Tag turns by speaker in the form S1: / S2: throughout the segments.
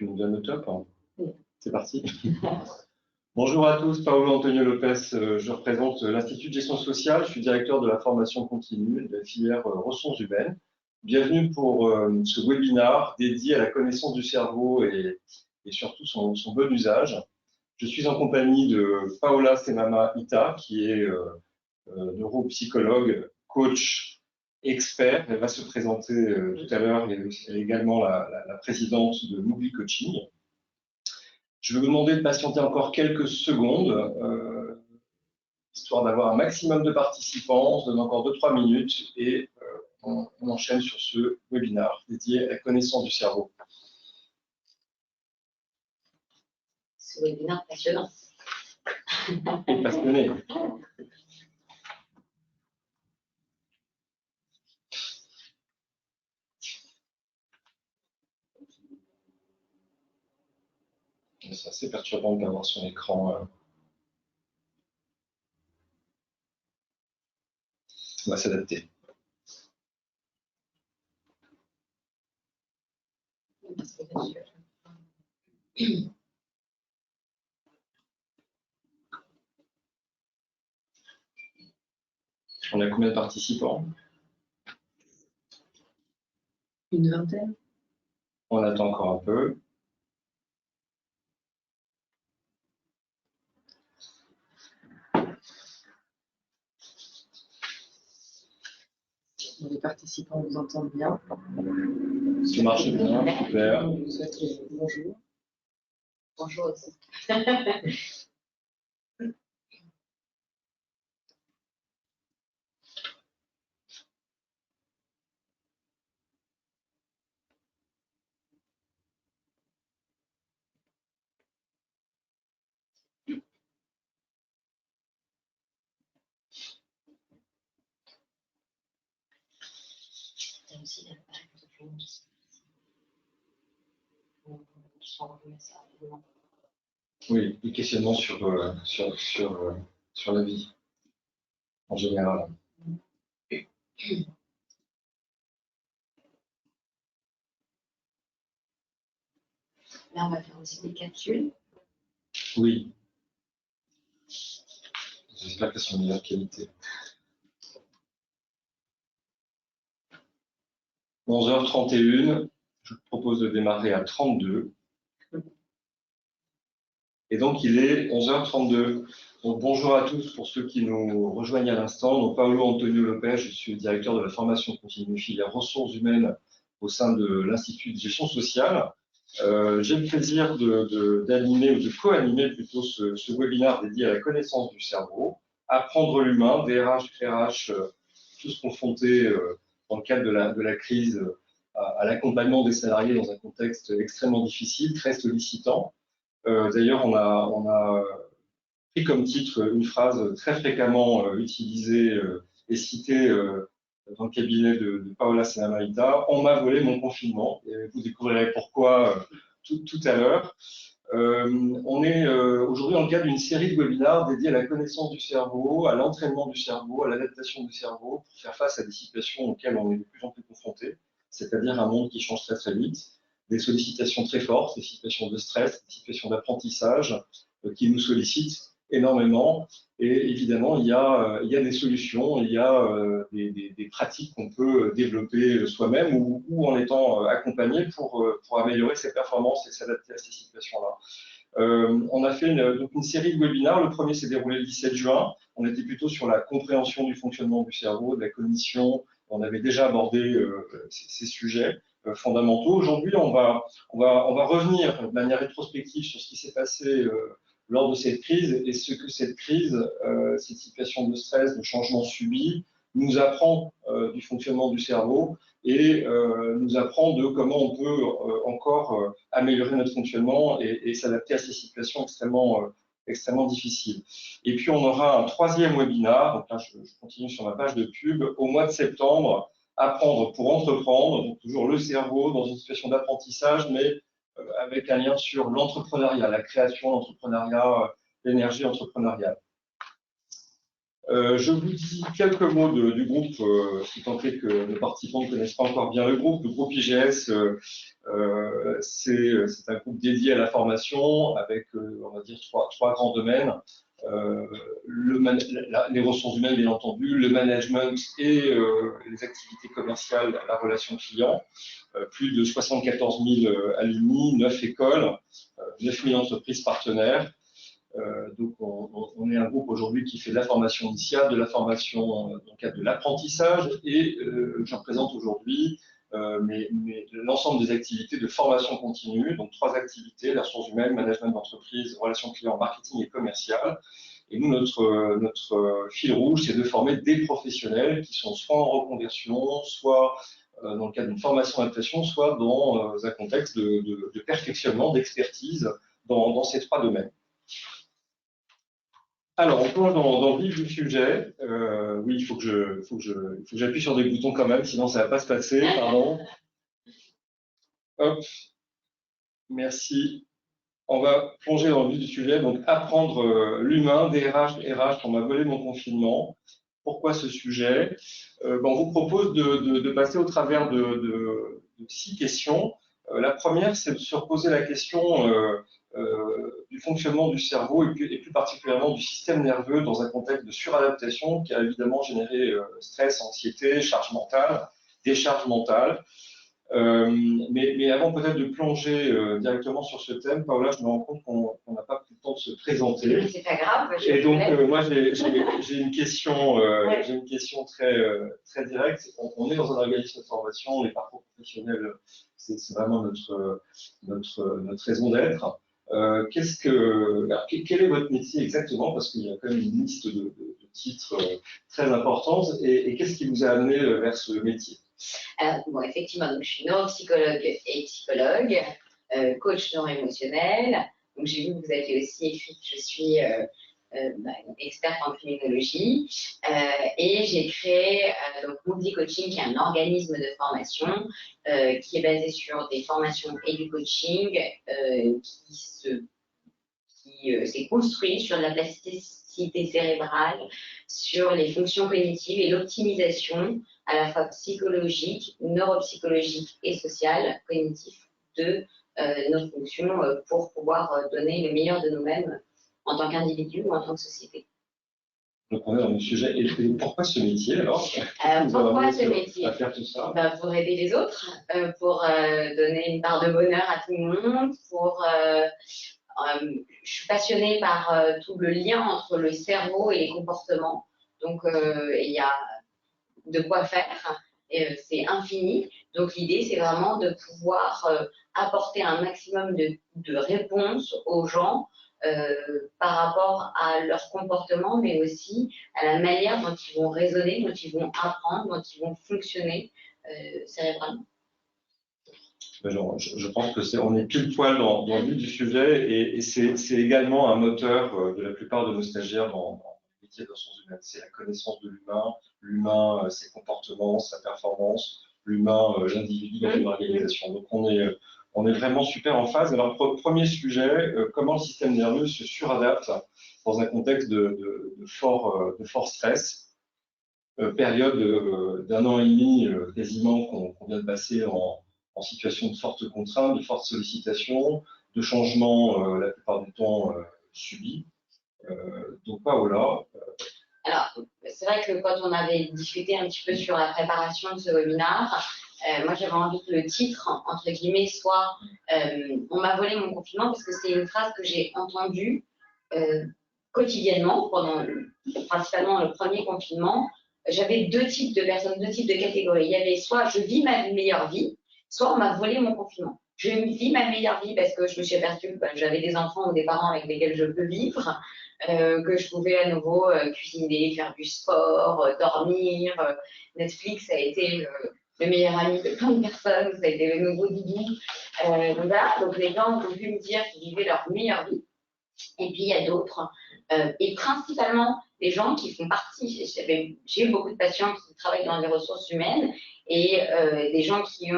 S1: Tu nous donnes le top, hein?
S2: Oui.
S1: C'est parti. Bonjour à tous, Paolo Antonio Lopez, je représente l'Institut de gestion sociale, je suis directeur de la formation continue de la filière ressources humaines. Bienvenue pour ce webinaire dédié à la connaissance du cerveau et surtout son bon usage. Je suis en compagnie de Paola Semama Ita, qui est neuropsychologue, coach, expert. Elle va se présenter tout à l'heure. Elle est également la présidente de Moubli Coaching. Je vais vous demander de patienter encore quelques secondes, histoire d'avoir un maximum de participants. On se donne encore 2-3 minutes et on enchaîne sur ce webinaire dédié à la connaissance du cerveau.
S2: Ce webinaire passionnant.
S1: Et passionné. C'est assez perturbant d'avoir son écran. On va s'adapter. On a combien de participants?
S2: Une vingtaine.
S1: On attend encore un peu.
S2: Les participants vous entendent bien.
S1: Ça marche bien, super.
S2: Je vous souhaite bonjour. Bonjour aussi.
S1: Oui, des questionnements sur la vie, en général.
S2: Là, on va faire aussi des capsules.
S1: Oui. J'espère qu'elles sont de meilleure qualité. 11h31, je vous propose de démarrer à 32. Et donc, il est 11h32. Donc, bonjour à tous pour ceux qui nous rejoignent à l'instant. Donc, Paolo Antonio Lopez, je suis le directeur de la formation continue filière ressources humaines au sein de l'Institut de gestion sociale. J'ai le plaisir d'animer ou de co-animer plutôt ce webinaire dédié à la connaissance du cerveau, apprendre l'humain, DRH, RH, tous confrontés dans le cadre de la crise à l'accompagnement des salariés dans un contexte extrêmement difficile, très sollicitant. D'ailleurs, on a pris comme titre une phrase très fréquemment utilisée et citée dans le cabinet de Paola Semama Ita, « On m'a volé mon confinement ». Et vous découvrirez pourquoi tout à l'heure. On est aujourd'hui dans le cadre d'une série de webinaires dédiés à la connaissance du cerveau, à l'entraînement du cerveau, à l'adaptation du cerveau pour faire face à des situations auxquelles on est de plus en plus confronté, c'est-à-dire un monde qui change très très vite, des sollicitations très fortes, des situations de stress, des situations d'apprentissage qui nous sollicitent énormément. Et évidemment, il y a des solutions, il y a des pratiques qu'on peut développer soi-même ou en étant accompagné pour améliorer ses performances et s'adapter à ces situations-là. On a fait donc une série de webinaires. Le premier s'est déroulé le 17 juin. On était plutôt sur la compréhension du fonctionnement du cerveau, de la cognition. On avait déjà abordé ces sujets fondamentaux. Aujourd'hui, on va revenir de manière rétrospective sur ce qui s'est passé lors de cette crise et ce que cette crise, cette situation de stress, de changement subi, nous apprend du fonctionnement du cerveau et nous apprend de comment on peut encore améliorer notre fonctionnement et s'adapter à ces situations extrêmement difficiles. Et puis on aura un troisième webinaire, donc là je continue sur ma page de pub, au mois de septembre, apprendre pour entreprendre, donc toujours le cerveau dans une situation d'apprentissage, mais avec un lien sur l'entrepreneuriat, la création, l'entrepreneuriat, l'énergie entrepreneuriale. Je vous dis quelques mots du groupe, si tant est que nos participants ne connaissent pas encore bien le groupe. Le groupe IGS, c'est un groupe dédié à la formation avec, on va dire, trois grands domaines. Les ressources humaines, bien entendu, le management et les activités commerciales, la relation client. Plus de 74 000 alumni, 9 écoles, 9 000 entreprises partenaires. Donc, on est un groupe aujourd'hui qui fait de la formation initiale, de la formation dans le cadre de l'apprentissage et je représente aujourd'hui l'ensemble des activités de formation continue, donc 3 activités, les ressources humaines, management d'entreprise, relations clients, marketing et commercial. Et nous, notre fil rouge, c'est de former des professionnels qui sont soit en reconversion, soit dans le cadre d'une formation adaptation, soit dans un contexte de perfectionnement, d'expertise dans ces 3 domaines. Alors, on plonge dans le vif du sujet. Oui, il faut que j'appuie sur des boutons quand même, sinon ça ne va pas se passer. Pardon. Hop. Merci. On va plonger dans le vif du sujet. Donc, apprendre l'humain, DRH, RH, on m'a volé mon confinement. Pourquoi ce sujet? On vous propose de passer au travers de 6 questions. La première, c'est de se reposer la question du fonctionnement du cerveau et plus particulièrement du système nerveux dans un contexte de suradaptation qui a évidemment généré stress, anxiété, charge mentale, décharge mentale. Mais avant peut-être de plonger directement sur ce thème, Paola, je me rends compte qu'on n'a pas pris le temps de se présenter.
S2: C'est pas grave.
S1: Et donc, moi, j'ai une question, très directe. On est dans un organisme de formation, les parcours professionnels, c'est vraiment notre raison d'être. Quel est votre métier exactement? Parce qu'il y a quand même une liste de titres très importante. Et qu'est-ce qui vous a amené vers ce métier?
S2: Effectivement, donc, je suis neuropsychologue et psychologue, coach neuroémotionnel. Donc, j'ai vu que vous aviez aussi écrit que je suis experte en criminologie. Et j'ai créé donc Moodly Coaching, qui est un organisme de formation qui est basé sur des formations et du coaching qui s'est construit sur la plasticité cérébrale, sur les fonctions cognitives et l'optimisation à la fois psychologique, neuropsychologique et sociale, cognitive de nos fonctions pour pouvoir donner le meilleur de nous-mêmes en tant qu'individu ou en tant que société.
S1: Donc on est dans le sujet. Et pourquoi ce métier alors?
S2: Pourquoi ce métier?
S1: À faire tout ça
S2: pour aider les autres, pour donner une part de bonheur à tout le monde, je suis passionnée par tout le lien entre le cerveau et les comportements. Donc, il y a de quoi faire, c'est infini. Donc, l'idée, c'est vraiment de pouvoir apporter un maximum de réponses aux gens par rapport à leur comportement, mais aussi à la manière dont ils vont raisonner, dont ils vont apprendre, dont ils vont fonctionner cérébralement.
S1: Alors, je pense qu'on est pile poil dans le vif du sujet et c'est également un moteur de la plupart de nos stagiaires dans le métier de ressources humaines. C'est la connaissance de l'humain, ses comportements, sa performance, l'humain, l'individu dans une organisation. Donc on est vraiment super en phase. Alors premier sujet, comment le système nerveux se suradapte dans un contexte de fort stress, période d'1 an et demi quasiment qu'on vient de passer en situation de forte contrainte, de forte sollicitation, de changements la plupart du temps subis. Donc Paola.
S2: Alors, c'est vrai que quand on avait discuté un petit peu sur la préparation de ce webinaire, moi j'avais envie que le titre, entre guillemets, soit on m'a volé mon confinement, parce que c'est une phrase que j'ai entendue quotidiennement pendant principalement le premier confinement. J'avais 2 types de personnes, 2 types de catégories. Il y avait soit je vis ma meilleure vie, soit on m'a volé mon confinement. Je vis ma meilleure vie parce que je me suis aperçue que j'avais des enfants ou des parents avec lesquels je peux vivre, que je pouvais à nouveau cuisiner, faire du sport, dormir. Netflix a été le meilleur ami de plein de personnes, ça a été le nouveau doudou. Donc voilà, donc les gens ont pu me dire qu'ils vivaient leur meilleure vie. Et puis il y a d'autres, et principalement des gens qui font partie. J'ai eu beaucoup de patients qui travaillent dans les ressources humaines et des gens qui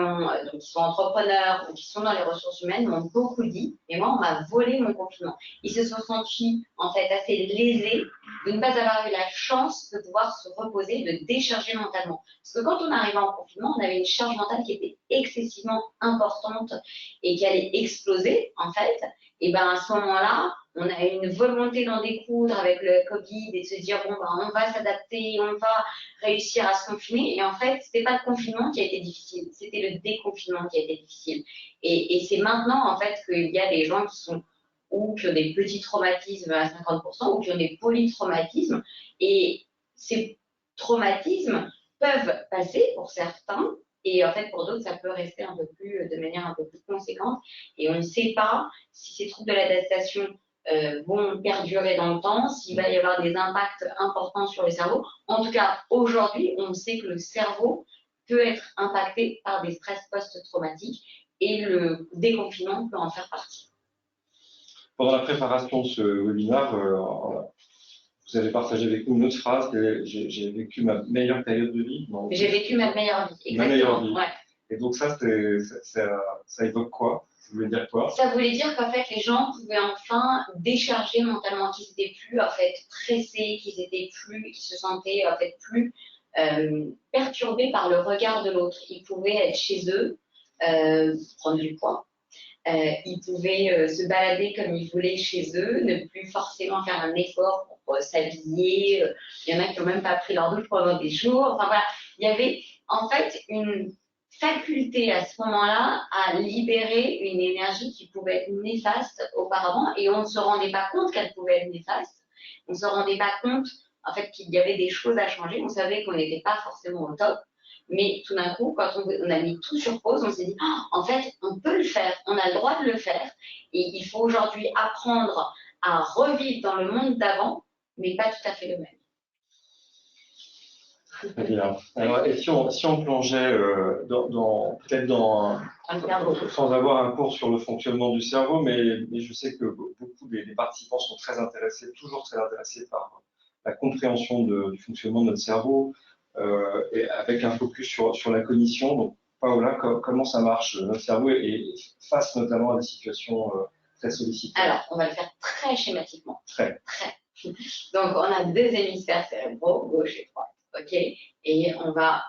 S2: sont entrepreneurs ou qui sont dans les ressources humaines m'ont beaucoup dit, mais moi, on m'a volé mon confinement. Ils se sont sentis en fait assez lésés de ne pas avoir eu la chance de pouvoir se reposer, de décharger mentalement. Parce que quand on arrivait en confinement, on avait une charge mentale qui était excessivement importante et qui allait exploser en fait. Et ben à ce moment-là, on a une volonté d'en découdre avec le Covid et de se dire bon ben on va s'adapter, on va réussir à se confiner. Et en fait, c'était pas le confinement qui a été difficile, c'était le déconfinement qui a été difficile. Et c'est maintenant en fait qu'il y a des gens qui sont ou qui ont des petits traumatismes à 50% ou qui ont des polytraumatismes. Et ces traumatismes peuvent passer pour certains. Et en fait, pour d'autres, ça peut rester de manière un peu plus conséquente. Et on ne sait pas si ces troubles de l'adaptation vont perdurer dans le temps, s'il va y avoir des impacts importants sur le cerveau. En tout cas, aujourd'hui, on sait que le cerveau peut être impacté par des stress post-traumatiques et le déconfinement peut en faire partie.
S1: Pendant la préparation de ce webinaire, vous avez partagé avec nous une autre phrase, j'ai vécu ma meilleure période de vie.
S2: J'ai vécu ma meilleure vie, exactement.
S1: Ma meilleure vie.
S2: Ouais.
S1: Et donc ça évoque quoi? Ça voulait dire quoi?
S2: Ça voulait dire qu'en fait, les gens pouvaient enfin décharger mentalement, qu'ils n'étaient plus en fait pressés, qu'ils se sentaient en fait plus perturbés par le regard de l'autre. Ils pouvaient être chez eux, prendre du poids. Ils pouvaient se balader comme ils voulaient chez eux, ne plus forcément faire un effort pour s'habiller. Il y en a qui n'ont même pas pris leur douche pendant des jours. Enfin voilà, il y avait en fait une faculté à ce moment-là à libérer une énergie qui pouvait être néfaste auparavant et on ne se rendait pas compte qu'elle pouvait être néfaste. On ne se rendait pas compte en fait qu'il y avait des choses à changer. On savait qu'on n'était pas forcément au top. Mais tout d'un coup, quand on a mis tout sur pause, on s'est dit, oh, en fait, on peut le faire, on a le droit de le faire. Et il faut aujourd'hui apprendre à revivre dans le monde d'avant, mais pas tout à fait le même.
S1: Très bien. Alors, et si on plongeait peut-être sans avoir un cours sur le fonctionnement du cerveau, mais je sais que beaucoup des participants sont toujours très intéressés par la compréhension du fonctionnement de notre cerveau, et avec un focus sur la cognition. Donc, Paola, comment ça marche notre cerveau et face notamment à des situations très sollicitantes?
S2: Alors, on va le faire très schématiquement.
S1: Très.
S2: Donc, on a deux hémisphères cérébraux, gauche et droite. OK, et on va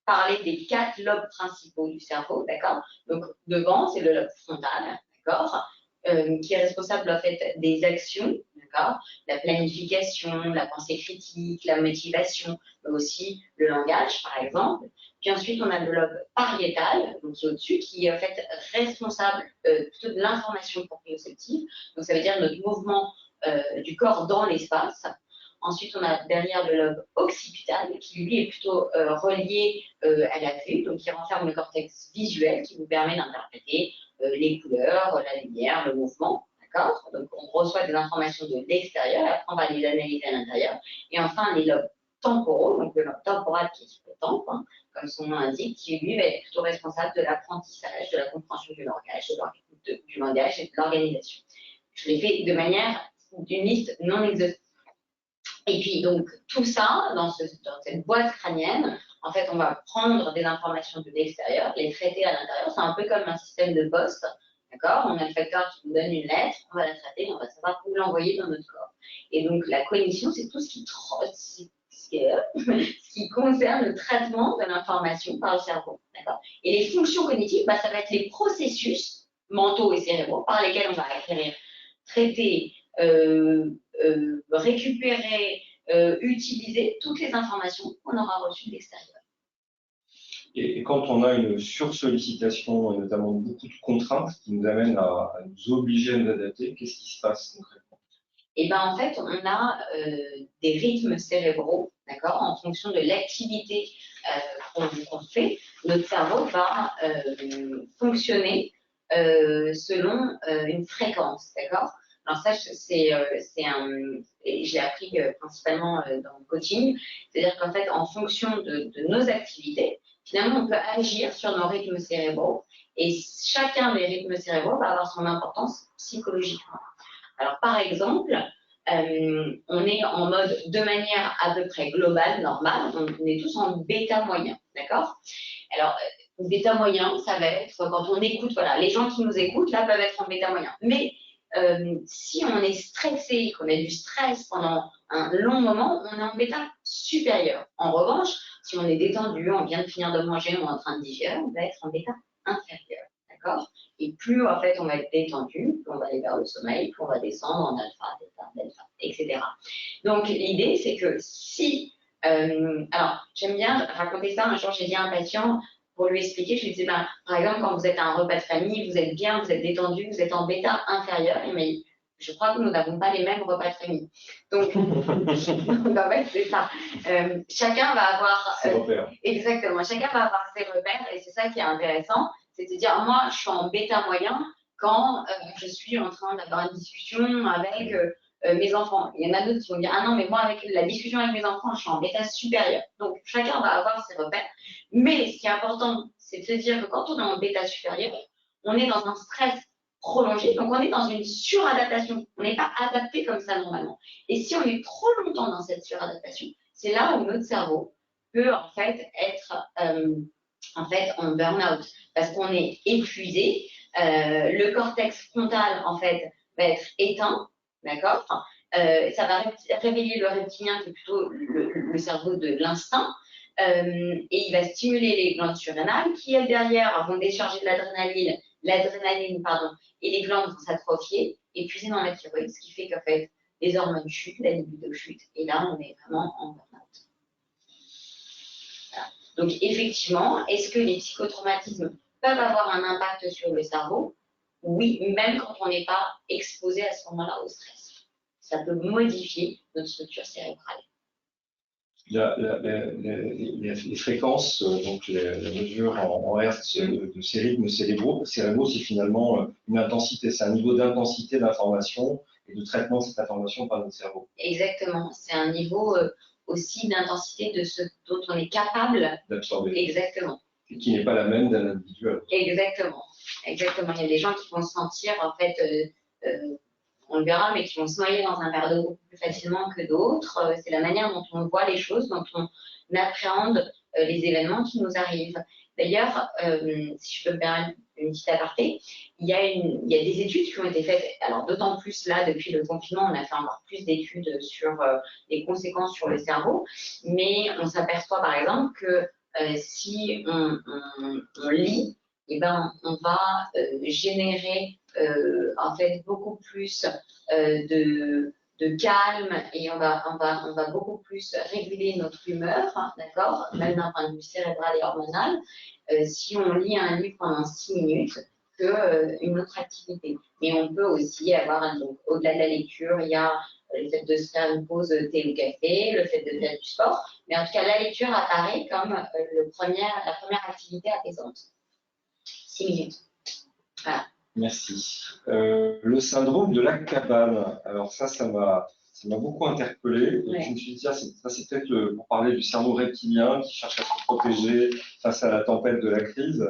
S2: parler des 4 lobes principaux du cerveau, d'accord? Donc, devant, c'est le lobe frontal, d'accord? Qui est responsable, en fait, des actions, d'accord? La planification, la pensée critique, la motivation, mais aussi le langage, par exemple. Puis ensuite, on a le lobe pariétal, donc qui est au-dessus, qui est en fait responsable plutôt de l'information proprioceptive. Donc, ça veut dire notre mouvement du corps dans l'espace. Ensuite, on a derrière le lobe occipital qui, lui, est plutôt relié à la vue, donc qui renferme le cortex visuel qui vous permet d'interpréter les couleurs, la lumière, le mouvement. D'accord? Donc, on reçoit des informations de l'extérieur, après, on va les analyser à l'intérieur. Et enfin, les lobes temporaux, donc le lobe temporal qui est sur le temple, hein, comme son nom l'indique, qui, lui, va être plutôt responsable de l'apprentissage, de la compréhension du langage, du langage et de l'organisation. Je l'ai fait de manière d'une liste non exhaustive. Et puis, donc, tout ça, dans cette boîte crânienne, en fait, on va prendre des informations de l'extérieur, les traiter à l'intérieur. C'est un peu comme un système de poste, d'accord? On a le facteur qui nous donne une lettre, on va la traiter, on va savoir où l'envoyer dans notre corps. Et donc, la cognition, c'est tout ce qui concerne le traitement de l'information par le cerveau, d'accord? Et les fonctions cognitives, bah, ça va être les processus mentaux et cérébraux par lesquels on va acquérir, traiter, récupérer, utiliser toutes les informations qu'on aura reçues de l'extérieur.
S1: Et quand on a une sursollicitation, et notamment beaucoup de contraintes qui nous amènent à nous obliger à nous adapter, qu'est-ce qui se passe concrètement?
S2: Et ben en fait, on a des rythmes cérébraux, d'accord, en fonction de l'activité qu'on fait. Notre cerveau va fonctionner selon une fréquence, d'accord. Alors ça, et j'ai appris principalement dans le coaching, c'est-à-dire qu'en fait, en fonction de nos activités, finalement, on peut agir sur nos rythmes cérébraux et chacun des rythmes cérébraux va avoir son importance psychologiquement. Alors, par exemple, on est en mode de manière à peu près globale, normale, on est tous en bêta moyen, d'accord? Alors, bêta moyen, ça va être quand on écoute, voilà, les gens qui nous écoutent, là, peuvent être en bêta moyen. Mais si on est stressé, qu'on a du stress pendant un long moment, on est en bêta supérieur. En revanche, si on est détendu, on vient de finir de manger, on est en train de digérer, on va être en bêta inférieur, d'accord? Et plus, en fait, on va être détendu, plus on va aller vers le sommeil, plus on va descendre en alpha, delta, etc. Donc, l'idée, c'est que si... alors, j'aime bien raconter ça. Un jour, j'ai dit à un patient, pour lui expliquer, je lui disais, ben, par exemple, quand vous êtes à un repas de famille, vous êtes bien, vous êtes détendu, vous êtes en bêta inférieur. Il m'a dit, je crois que nous n'avons pas les mêmes repas de famille. Donc, en fait, c'est ça. Chacun va avoir...
S1: ses repères.
S2: Exactement, chacun va avoir ses repères et c'est ça qui est intéressant. C'est de dire, moi, je suis en bêta moyen quand je suis en train d'avoir une discussion avec mes enfants. Il y en a d'autres qui vont dire, ah non, mais moi, avec la discussion avec mes enfants, je suis en bêta supérieur. Donc, chacun va avoir ses repères. Mais ce qui est important, c'est de se dire que quand on est en bêta supérieur, on est dans un stress prolongé, donc on est dans une suradaptation. On n'est pas adapté comme ça normalement. Et si on est trop longtemps dans cette suradaptation, c'est là où notre cerveau peut en fait être en burn-out parce qu'on est épuisé. Le cortex frontal en fait va être éteint, d'accord? Ça va réveiller le reptilien qui est plutôt le cerveau de l'instinct. Et il va stimuler les glandes surrénales qui, elles, derrière, vont décharger de l'adrénaline, et les glandes vont s'atrophier, épuiser dans la thyroïde, ce qui fait qu'en fait, les hormones chutent, la libido chute, et là, on est vraiment en burn-out. Voilà. Donc, effectivement, est-ce que les psychotraumatismes peuvent avoir un impact sur le cerveau? Oui, même quand on n'est pas exposé à ce moment-là au stress. Ça peut modifier notre structure cérébrale.
S1: Les fréquences, donc la mesure en Hertz de ces rythmes cérébraux, c'est finalement une intensité, c'est un niveau d'intensité d'information et de traitement de cette information par notre cerveau.
S2: Exactement, c'est un niveau aussi d'intensité de ce dont on est capable
S1: d'absorber.
S2: Exactement.
S1: Et qui n'est pas la même d'un individu à l'autre.
S2: Exactement, exactement. Il y a des gens qui vont se sentir en fait on le verra, mais qui vont se noyer dans un verre d'eau beaucoup plus facilement que d'autres. C'est la manière dont on voit les choses, dont on appréhende les événements qui nous arrivent. D'ailleurs, si je peux me permettre une petite aparté, il y a des études qui ont été faites, alors d'autant plus là, depuis le confinement, on a fait encore plus d'études sur les conséquences sur le cerveau, mais on s'aperçoit par exemple que si on lit, eh ben, on va générer en fait beaucoup plus de calme et on va beaucoup plus réguler notre humeur, hein, d'accord, même d'un point de vue cérébral et hormonal, si on lit un livre pendant 6 minutes qu'une autre activité. Mais on peut aussi avoir, donc, au-delà de la lecture, il y a le fait de se faire une pause thé ou café, le fait de faire du sport, mais en tout cas, la lecture apparaît comme la première activité apaisante. 6 minutes. Voilà.
S1: Merci. Le syndrome de la cabane. Alors ça m'a beaucoup interpellé.
S2: Ouais.
S1: Je me suis dit, ça c'est peut-être pour parler du cerveau reptilien qui cherche à se protéger face à la tempête de la crise.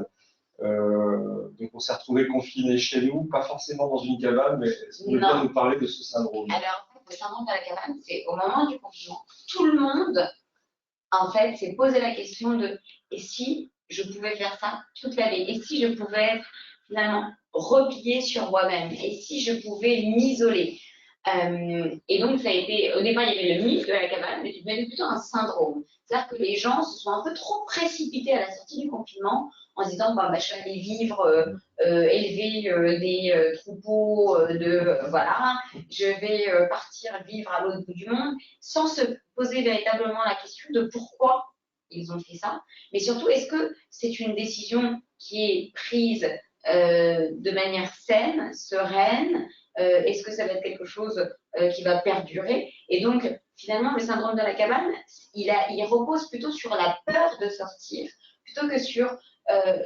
S1: Donc on s'est retrouvé confiné chez nous, pas forcément dans une cabane, mais est-ce que vous pouvez bien nous parler de ce syndrome?
S2: Alors, le syndrome de la cabane, c'est au moment du confinement. Tout le monde, en fait, s'est posé la question de et si je pouvais faire ça toute l'année? Et si je pouvais être finalement replié sur moi-même? Et si je pouvais m'isoler? Et donc, ça a été, au départ, il y avait le mythe de la cabane, mais c'était plutôt un syndrome. C'est-à-dire que les gens se sont un peu trop précipités à la sortie du confinement en se disant, bah, je vais aller vivre, élever des troupeaux, voilà, je vais partir vivre à l'autre bout du monde, sans se poser véritablement la question de pourquoi ils ont fait ça. Mais surtout, est-ce que c'est une décision qui est prise de manière saine, sereine? Est-ce que ça va être quelque chose qui va perdurer? Et donc, finalement, le syndrome de la cabane, il repose plutôt sur la peur de sortir, plutôt que sur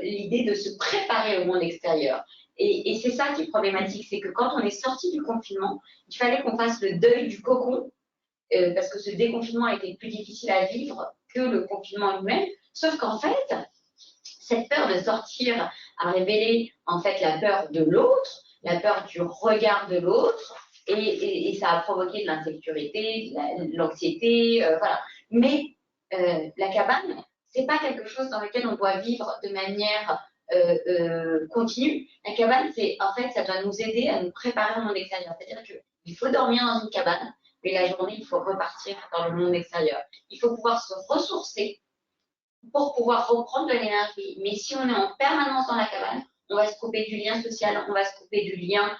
S2: l'idée de se préparer au monde extérieur. Et c'est ça qui est problématique, c'est que quand on est sorti du confinement, il fallait qu'on fasse le deuil du cocon, parce que ce déconfinement a été plus difficile à vivre que le confinement lui-même, sauf qu'en fait, cette peur de sortir a révélé en fait la peur de l'autre, la peur du regard de l'autre, et ça a provoqué de l'insécurité, de l'anxiété, voilà. Mais la cabane, c'est pas quelque chose dans lequel on doit vivre de manière continue. La cabane, en fait, ça doit nous aider à nous préparer au monde extérieur. C'est-à-dire qu'il faut dormir dans une cabane, mais la journée, il faut repartir dans le monde extérieur. Il faut pouvoir se ressourcer pour pouvoir reprendre de l'énergie. Mais si on est en permanence dans la cabane, on va se couper du lien social, on va se couper du lien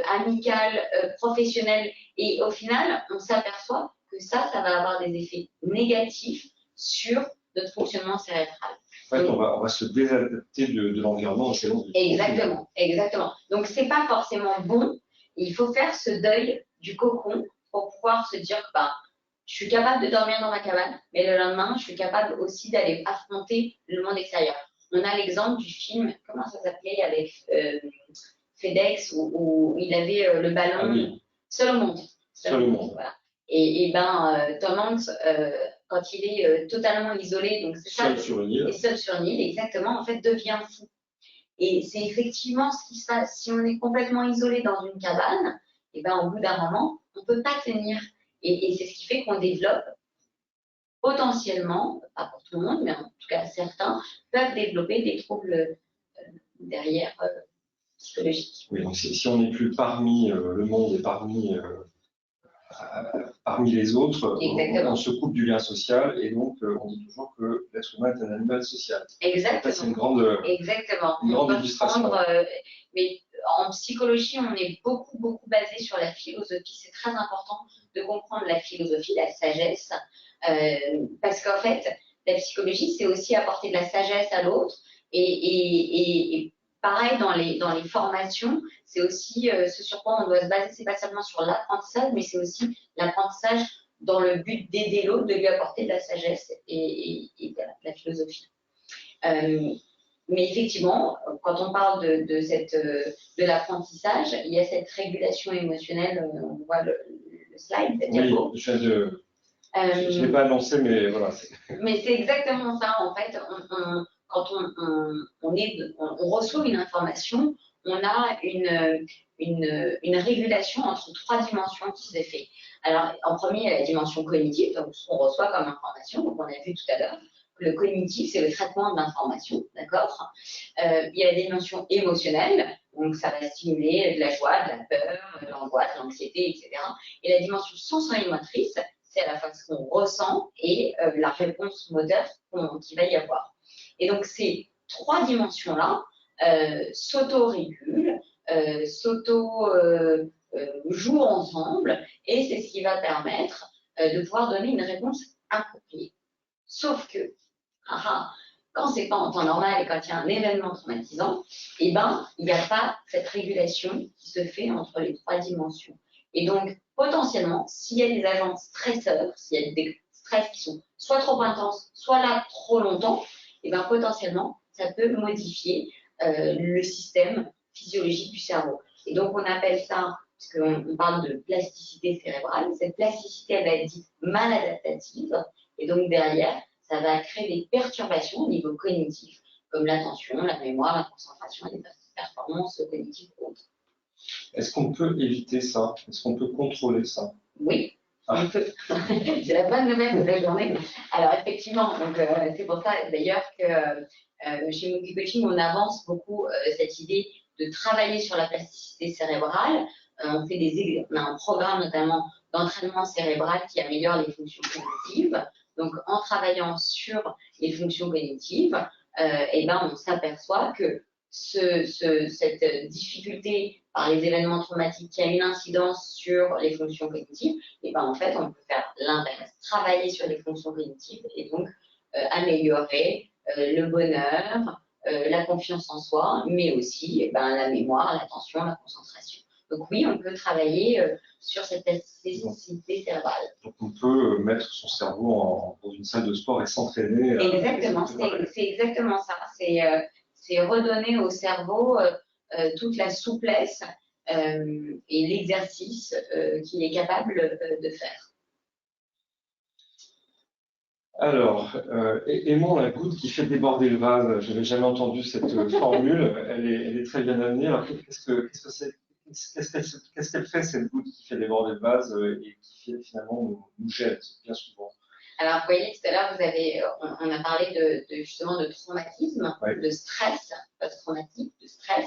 S2: amical, professionnel. Et au final, on s'aperçoit que ça va avoir des effets négatifs sur notre fonctionnement cérébral.
S1: En fait, on va se désadapter de l'environnement dans lequel on vit.
S2: Exactement, exactement. Donc, c'est pas forcément bon. Il faut faire ce deuil du cocon pour pouvoir se dire que je suis capable de dormir dans ma cabane, mais le lendemain, je suis capable aussi d'aller affronter le monde extérieur. On a l'exemple du film, comment ça s'appelait, avec FedEx, où il avait le ballon Seul au monde.
S1: Seul au monde.
S2: Voilà. Et Tom Hanks, quand il est totalement isolé, donc c'est ça,
S1: seul sur une île.
S2: Et seul sur une île, exactement, en fait, devient fou. Et c'est effectivement ce qui se passe. Si on est complètement isolé dans une cabane, et au bout d'un moment, on ne peut pas tenir. Et c'est ce qui fait qu'on développe potentiellement, pas pour tout le monde, mais en tout cas certains, peuvent développer des troubles derrière psychologiques.
S1: Oui, donc si on n'est plus parmi le monde et parmi les autres, on se coupe du lien social et donc on dit toujours que l'être humain est un animal social.
S2: Exactement.
S1: C'est une grande illustration.
S2: Mais en psychologie, on est beaucoup basé sur la philosophie. C'est très important de comprendre la philosophie, la sagesse, parce qu'en fait, la psychologie, c'est aussi apporter de la sagesse à l'autre. Et pareil, dans les formations, c'est aussi ce sur quoi on doit se baser. C'est pas seulement sur l'apprentissage, mais c'est aussi l'apprentissage dans le but d'aider l'autre, de lui apporter de la sagesse et de la philosophie. Mais effectivement, quand on parle de l'apprentissage, il y a cette régulation émotionnelle, on voit le slide.
S1: Oui, je ne l'ai pas annoncé, mais voilà.
S2: Mais c'est exactement ça, en fait. Quand on reçoit une information, on a une régulation entre 3 dimensions qui se fait. Alors, en premier, il y a la dimension cognitive, donc ce qu'on reçoit comme information, donc on a vu tout à l'heure. Le cognitif, c'est le traitement de l'information, d'accord. Il y a la dimension émotionnelle, donc ça va stimuler de la joie, de la peur, de l'angoisse, de l'anxiété, etc. Et la dimension sensorimotrice, c'est à la fois ce qu'on ressent et la réponse moteur qu'il va y avoir. Et donc, ces 3 dimensions-là s'auto-régulent, jouent ensemble, et c'est ce qui va permettre de pouvoir donner une réponse appropriée. Sauf que, quand c'est pas en temps normal et quand il y a un événement traumatisant, il n'y a pas cette régulation qui se fait entre les 3 dimensions. Et donc, potentiellement, s'il y a des agents stresseurs, s'il y a des stress qui sont soit trop intenses, soit là trop longtemps, potentiellement, ça peut modifier le système physiologique du cerveau. Et donc, on appelle ça, parce qu'on parle de plasticité cérébrale, cette plasticité, elle va être dite maladaptative, et donc derrière, ça va créer des perturbations au niveau cognitif, comme l'attention, la mémoire, la concentration et les performances cognitives autres.
S1: Est-ce qu'on peut éviter ça? Est-ce qu'on peut contrôler ça?
S2: Oui, on peut. C'est la bonne nouvelle de la journée. Alors effectivement, c'est pour ça d'ailleurs que chez Monkey Coaching, on avance beaucoup cette idée de travailler sur la plasticité cérébrale. On a un programme notamment d'entraînement cérébral qui améliore les fonctions cognitives. Donc en travaillant sur les fonctions cognitives, on s'aperçoit que cette difficulté par les événements traumatiques qui a une incidence sur les fonctions cognitives, en fait, on peut faire l'inverse, travailler sur les fonctions cognitives et donc améliorer le bonheur, la confiance en soi, mais aussi la mémoire, l'attention, la concentration. Donc oui, on peut travailler sur cette plasticité cérébrale.
S1: Donc on peut mettre son cerveau dans une salle de sport et s'entraîner.
S2: Exactement, c'est exactement ça. C'est redonner au cerveau toute la souplesse et l'exercice qu'il est capable de faire. Alors,
S1: aimons la goutte qui fait déborder le vase. Je n'avais jamais entendu cette formule. Elle est très bien amenée. Alors, qu'est-ce que qu'est-ce qu'elle fait, cette goutte qui fait déborder le vase et qui finalement nous gêne bien souvent?
S2: Alors, vous voyez, tout à l'heure, on a parlé justement de traumatisme,
S1: Ouais.
S2: de stress, post-traumatique, de stress.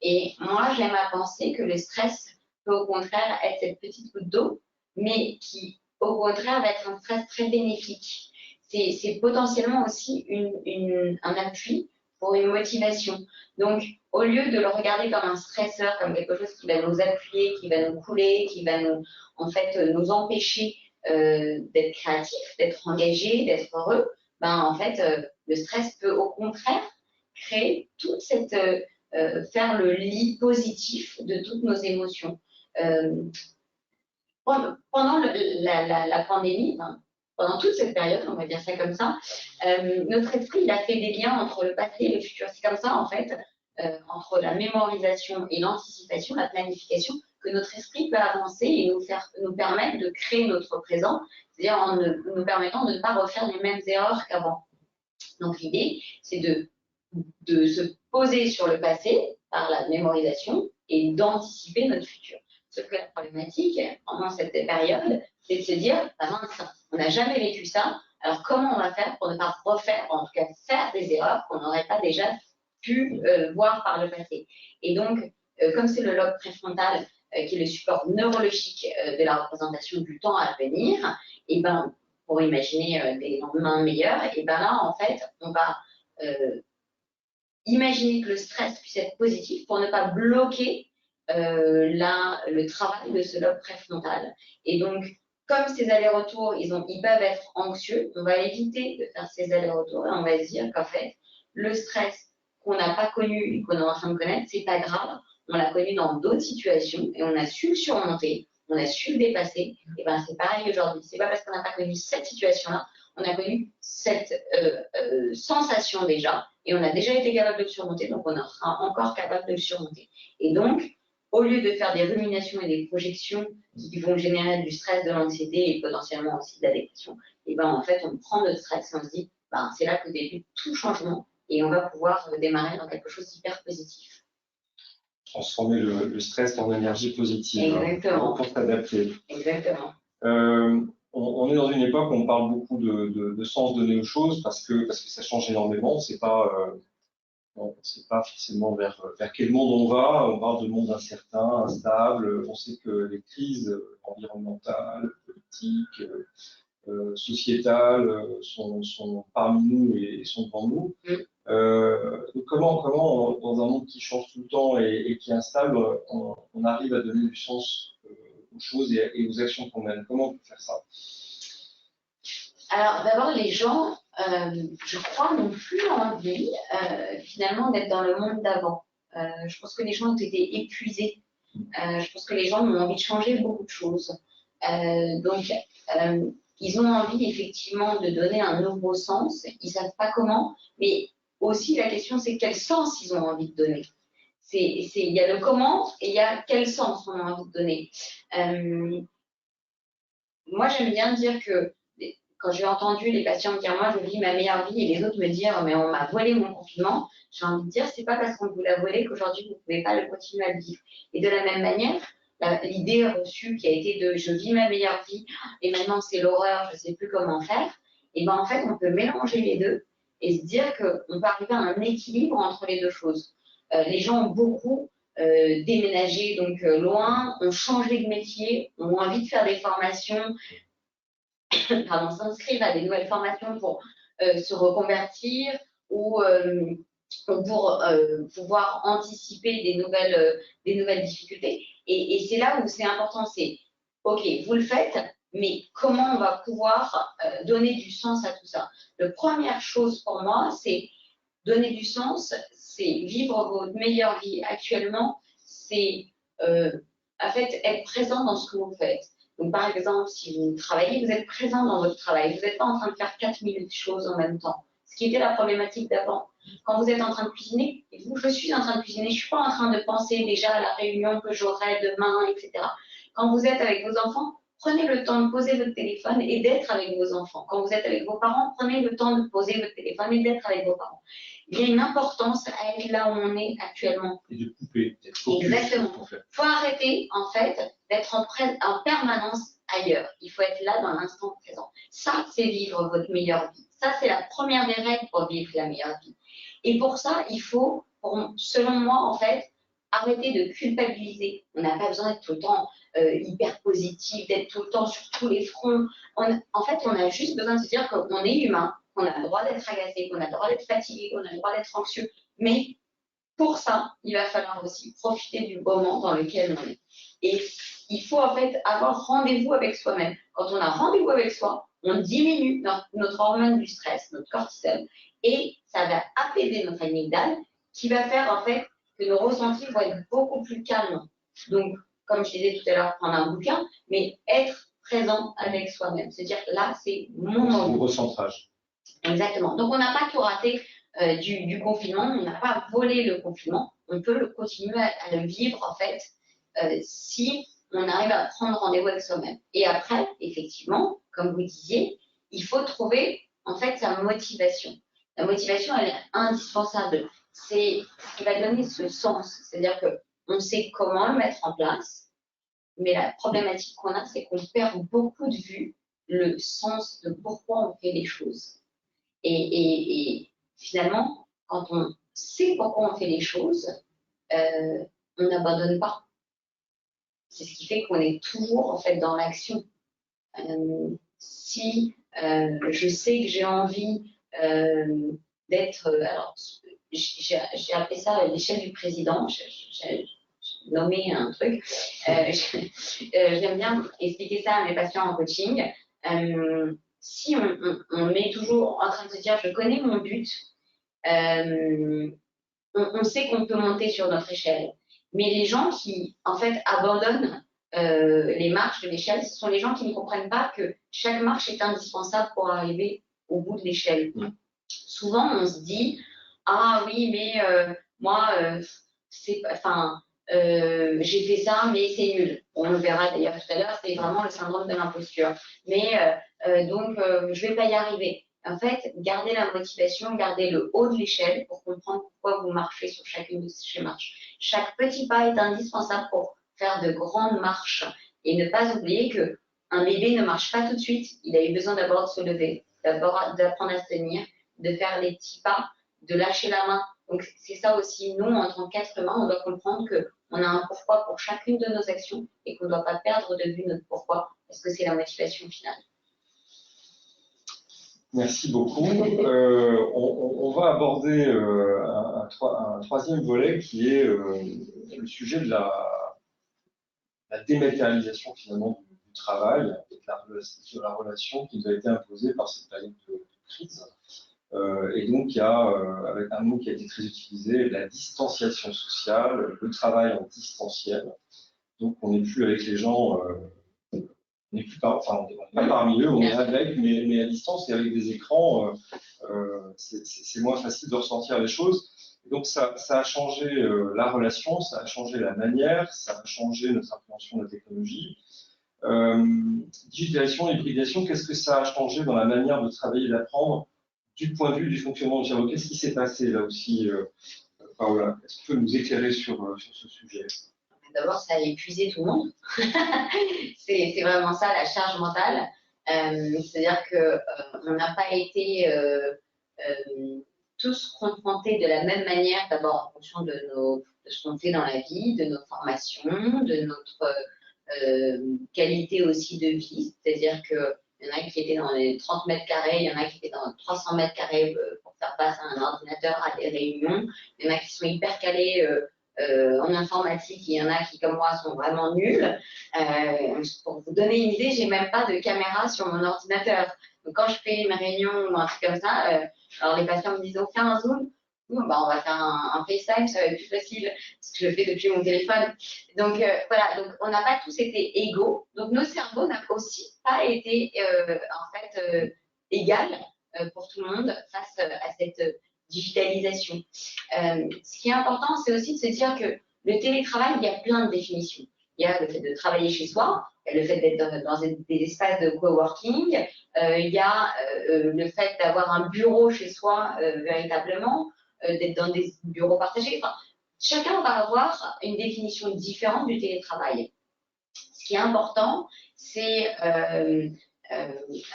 S2: Et moi, j'aime à penser que le stress peut au contraire être cette petite goutte d'eau, mais qui, au contraire, va être un stress très bénéfique. C'est potentiellement aussi un appui pour une motivation. Donc, au lieu de le regarder comme un stresseur, comme quelque chose qui va nous appuyer, qui va nous couler, qui va en fait, nous empêcher d'être créatif, d'être engagé, d'être heureux, en fait, le stress peut au contraire créer toute cette, faire le lit positif de toutes nos émotions. Pendant la pandémie, pendant toute cette période, on va dire ça comme ça, notre esprit il a fait des liens entre le passé et le futur. C'est comme ça, en fait, entre la mémorisation et l'anticipation, la planification, que notre esprit peut avancer et nous permettre de créer notre présent, c'est-à-dire en nous permettant de ne pas refaire les mêmes erreurs qu'avant. Donc l'idée, c'est de se poser sur le passé par la mémorisation et d'anticiper notre futur. Sauf que la problématique, pendant cette période, c'est de se dire, mince, on n'a jamais vécu ça, alors comment on va faire pour ne pas refaire, en tout cas faire des erreurs qu'on n'aurait pas déjà pu voir par le passé. Et donc, comme c'est le lobe préfrontal qui est le support neurologique de la représentation du temps à venir, et pour imaginer des lendemains meilleurs, et là, en fait, on va imaginer que le stress puisse être positif pour ne pas bloquer le travail de ce lobe préfrontal. Et donc, comme ces allers-retours, ils peuvent être anxieux, on va éviter de faire ces allers-retours et on va se dire qu'en fait, le stress qu'on n'a pas connu et qu'on est en train de connaître, c'est pas grave. On l'a connu dans d'autres situations et on a su le surmonter, on a su le dépasser. Et c'est pareil aujourd'hui. C'est pas parce qu'on n'a pas connu cette situation-là, on a connu cette sensation déjà et on a déjà été capable de le surmonter, donc on sera encore capable de le surmonter. Et donc, au lieu de faire des ruminations et des projections qui vont générer du stress, de l'anxiété et potentiellement aussi de la dépression, et en fait, on prend notre stress et on se dit, c'est là que débute tout changement et on va pouvoir démarrer dans quelque chose d'hyper positif.
S1: Transformer le stress en énergie positive.
S2: Exactement.
S1: Pour s'adapter.
S2: Exactement.
S1: On est dans une époque où on parle beaucoup de sens donné aux choses parce que ça change énormément. On ne sait pas forcément vers quel monde on va. On parle de monde incertain, instable. On sait que les crises environnementales, politiques, sociétales sont parmi nous et sont devant nous. Comment, dans un monde qui change tout le temps et qui est instable, on arrive à donner du sens aux choses et aux actions qu'on mène? Comment on peut faire ça?
S2: Alors d'abord, les gens, je crois, n'ont plus envie finalement d'être dans le monde d'avant. Je pense que les gens ont été épuisés. Je pense que les gens ont envie de changer beaucoup de choses. Donc, ils ont envie effectivement de donner un nouveau sens. Ils ne savent pas comment, mais aussi la question c'est quel sens ils ont envie de donner. Il y a le comment et il y a quel sens on a envie de donner. Moi, j'aime bien dire que quand j'ai entendu les patients me dire moi je vis ma meilleure vie et les autres me dire mais on m'a volé mon confinement, j'ai envie de dire c'est pas parce qu'on vous l'a volé qu'aujourd'hui vous ne pouvez pas le continuer à le vivre. Et de la même manière, l'idée reçue qui a été de je vis ma meilleure vie et maintenant c'est l'horreur, je ne sais plus comment faire, et en fait on peut mélanger les deux et se dire qu'on peut arriver à un équilibre entre les deux choses. Les gens ont beaucoup déménagé donc loin, ont changé de métier, ont envie de faire des formations, s'inscrivent à des nouvelles formations pour se reconvertir ou pour pouvoir anticiper des nouvelles difficultés. Et c'est là où c'est important, c'est ok, vous le faites, mais comment on va pouvoir donner du sens à tout ça? La première chose pour moi, c'est donner du sens, c'est vivre votre meilleure vie actuellement, c'est en fait être présent dans ce que vous faites. Donc, par exemple, si vous travaillez, vous êtes présent dans votre travail. Vous n'êtes pas en train de faire 4000 choses en même temps. Ce qui était la problématique d'avant. Quand vous êtes en train de cuisiner, et vous, je suis en train de cuisiner, je ne suis pas en train de penser déjà à la réunion que j'aurai demain, etc. Quand vous êtes avec vos enfants, prenez le temps de poser votre téléphone et d'être avec vos enfants. Quand vous êtes avec vos parents, prenez le temps de poser votre téléphone et d'être avec vos parents. Il y a une importance à être là où on est actuellement.
S1: Et de couper, d'être focus.
S2: Exactement. Il faut arrêter, en fait, d'être en permanence ailleurs. Il faut être là dans l'instant présent. Ça, c'est vivre votre meilleure vie. Ça, c'est la première des règles pour vivre la meilleure vie. Et pour ça, il faut, selon moi, en fait, arrêter de culpabiliser. On n'a pas besoin d'être tout le temps hyper positif, d'être tout le temps sur tous les fronts. En fait, on a juste besoin de se dire qu'on est humain, qu'on a le droit d'être agacé, qu'on a le droit d'être fatigué, qu'on a le droit d'être anxieux. Mais pour ça, il va falloir aussi profiter du moment dans lequel on est. Et il faut en fait avoir rendez-vous avec soi-même. Quand on a rendez-vous avec soi, on diminue notre hormone du stress, notre cortisol, et ça va apaiser notre amygdale, qui va faire en fait que nos ressentis vont être beaucoup plus calmes. Donc, comme je disais tout à l'heure, prendre un bouquin, mais être présent avec soi-même. C'est-à-dire, là, c'est mon moment.
S1: Au recentrage.
S2: Exactement. Donc, on n'a pas tout raté du confinement, on n'a pas volé le confinement, on peut le continuer à le vivre, en fait, si on arrive à prendre rendez-vous avec soi-même. Et après, effectivement, comme vous disiez, il faut trouver, en fait, sa motivation. La motivation, elle est indispensable. C'est ce qui va donner ce sens. C'est-à-dire qu'on sait comment le mettre en place, mais la problématique qu'on a, c'est qu'on perd beaucoup de vue le sens de pourquoi on fait les choses. Et finalement, quand on sait pourquoi on fait les choses, on n'abandonne pas. C'est ce qui fait qu'on est toujours en fait dans l'action. Si je sais que j'ai envie d'être, alors j'ai appelé ça l'échelle du président. J'ai nommé un truc. J'aime bien expliquer ça à mes patients en coaching. Si on est toujours en train de se dire je connais mon but, on sait qu'on peut monter sur notre échelle. Mais les gens qui, en fait, abandonnent les marches de l'échelle, ce sont les gens qui ne comprennent pas que chaque marche est indispensable pour arriver au bout de l'échelle. Souvent, on se dit ah oui, mais moi, j'ai fait ça, mais c'est nul. On le verra d'ailleurs tout à l'heure, c'est vraiment le syndrome de l'imposture. Mais donc, je ne vais pas y arriver. En fait, gardez la motivation, gardez le haut de l'échelle pour comprendre pourquoi vous marchez sur chacune de ces marches. Chaque petit pas est indispensable pour faire de grandes marches et ne pas oublier qu'un bébé ne marche pas tout de suite. Il a eu besoin d'abord de se lever, d'abord d'apprendre à se tenir, de faire les petits pas, de lâcher la main. Donc, c'est ça aussi, nous, en tant qu'être humain, on doit comprendre qu'on a un pourquoi pour chacune de nos actions et qu'on ne doit pas perdre de vue notre pourquoi parce que c'est la motivation finale.
S1: Merci beaucoup. On va aborder un troisième volet qui est le sujet de la dématérialisation finalement du travail et de la relation qui nous a été imposée par cette période de crise. Et donc, il y a, avec un mot qui a été très utilisé, la distanciation sociale, le travail en distanciel. Donc, on n'est plus avec les gens, on n'est pas parmi eux, on est avec, mais à distance et avec des écrans, c'est moins facile de ressentir les choses. Et donc, ça a changé la relation, ça a changé la manière, ça a changé notre appréhension de la technologie. Digitalisation, hybridation, qu'est-ce que ça a changé dans la manière de travailler et d'apprendre du point de vue du fonctionnement du cerveau? Qu'est-ce qui s'est passé là aussi, Paola? Est-ce que tu peux nous éclairer sur ce sujet?
S2: D'abord, ça a épuisé tout le monde. C'est vraiment ça, la charge mentale. C'est-à-dire qu'on n'a pas été tous confrontés de la même manière, d'abord en fonction de ce qu'on fait dans la vie, de nos formations, de notre qualité aussi de vie. C'est-à-dire qu'il y en a qui étaient dans les 30 mètres carrés, il y en a qui étaient dans 300 mètres carrés pour faire face à un ordinateur, à des réunions. Il y en a qui sont hyper calés en informatique, il y en a qui, comme moi, sont vraiment nuls. Pour vous donner une idée, j'ai même pas de caméra sur mon ordinateur. Donc, quand je fais une réunion ou un truc comme ça, alors les patients me disent on fait un Zoom, on va faire un FaceTime, ça va être plus facile parce que je le fais depuis mon téléphone. Donc voilà, donc on n'a pas tous été égaux. Donc nos cerveaux n'ont aussi pas été égal pour tout le monde face à cette digitalisation. Ce qui est important, c'est aussi de se dire que le télétravail, il y a plein de définitions. il y a le fait de travailler chez soi, il y a le fait d'être dans des espaces de coworking, il y a le fait d'avoir un bureau chez soi véritablement, d'être dans des bureaux partagés. Enfin, chacun va avoir une définition différente du télétravail. Ce qui est important, c'est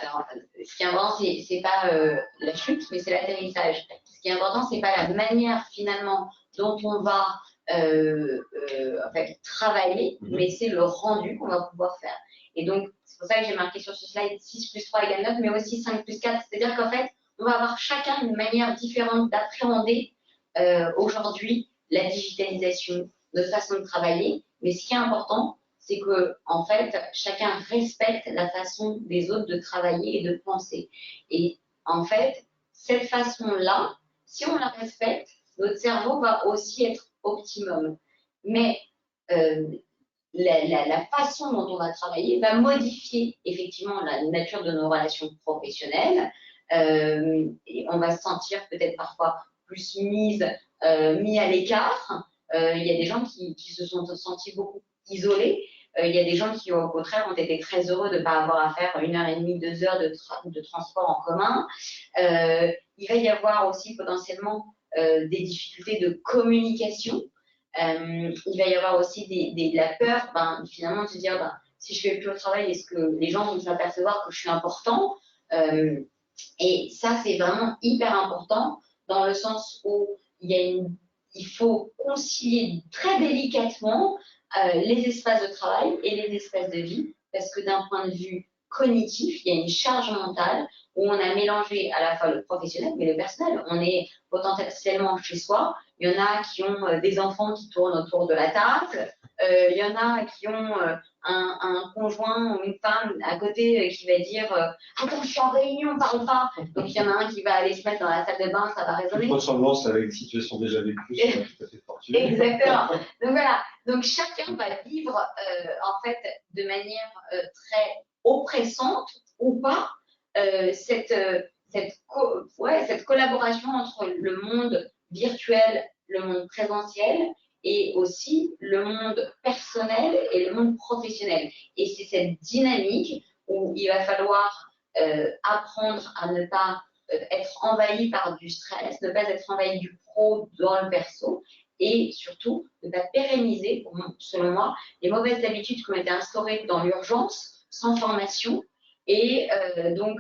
S2: alors, ce qui est important, c'est pas la chute, mais c'est l'atterrissage. Ce qui est important, c'est pas la manière finalement dont on va en fait, travailler, mais c'est le rendu qu'on va pouvoir faire. Et donc, c'est pour ça que j'ai marqué sur ce slide 6 plus 3 égale 9, mais aussi 5 plus 4. C'est-à-dire qu'en fait, on va avoir chacun une manière différente d'appréhender aujourd'hui la digitalisation, notre façon de travailler. Mais ce qui est important, c'est que en fait, chacun respecte la façon des autres de travailler et de penser. Et en fait, cette façon-là, si on la respecte, notre cerveau va aussi être optimum. Mais la façon dont on va travailler va modifier effectivement la nature de nos relations professionnelles. Et on va se sentir peut-être parfois plus mis à l'écart. Il y a des gens qui se sont sentis beaucoup isolés. Il y a des gens qui, au contraire, ont été très heureux de ne pas avoir à faire 1h30, 2 heures de transport en commun. Il va y avoir aussi potentiellement des difficultés de communication. Il va y avoir aussi de la peur, finalement, de se dire, si je ne vais plus au travail, est-ce que les gens vont s'apercevoir que je suis important? Et ça, c'est vraiment hyper important dans le sens où il faut concilier très délicatement les espaces de travail et les espaces de vie, parce que d'un point de vue cognitif, il y a une charge mentale où on a mélangé à la fois le professionnel mais le personnel. On est potentiellement chez soi. Il y en a qui ont des enfants qui tournent autour de la table. Il y en a qui ont un conjoint ou une femme à côté qui va dire attends, je suis en réunion, parle pas. Donc il y en a un qui va aller se mettre dans la salle de bain, ça va résonner.
S1: Toute ressemblance avec des situations déjà vécues, c'est tout à fait fortuné.
S2: Exactement. Donc voilà. Donc chacun va vivre en fait de manière très oppressante ou pas cette collaboration entre le monde virtuel, le monde présentiel et aussi le monde personnel et le monde professionnel. Et c'est cette dynamique où il va falloir apprendre à ne pas être envahi par du stress, ne pas être envahi du pro dans le perso et surtout ne pas pérenniser, selon moi, les mauvaises habitudes qui ont été instaurées dans l'urgence, sans formation. Et donc,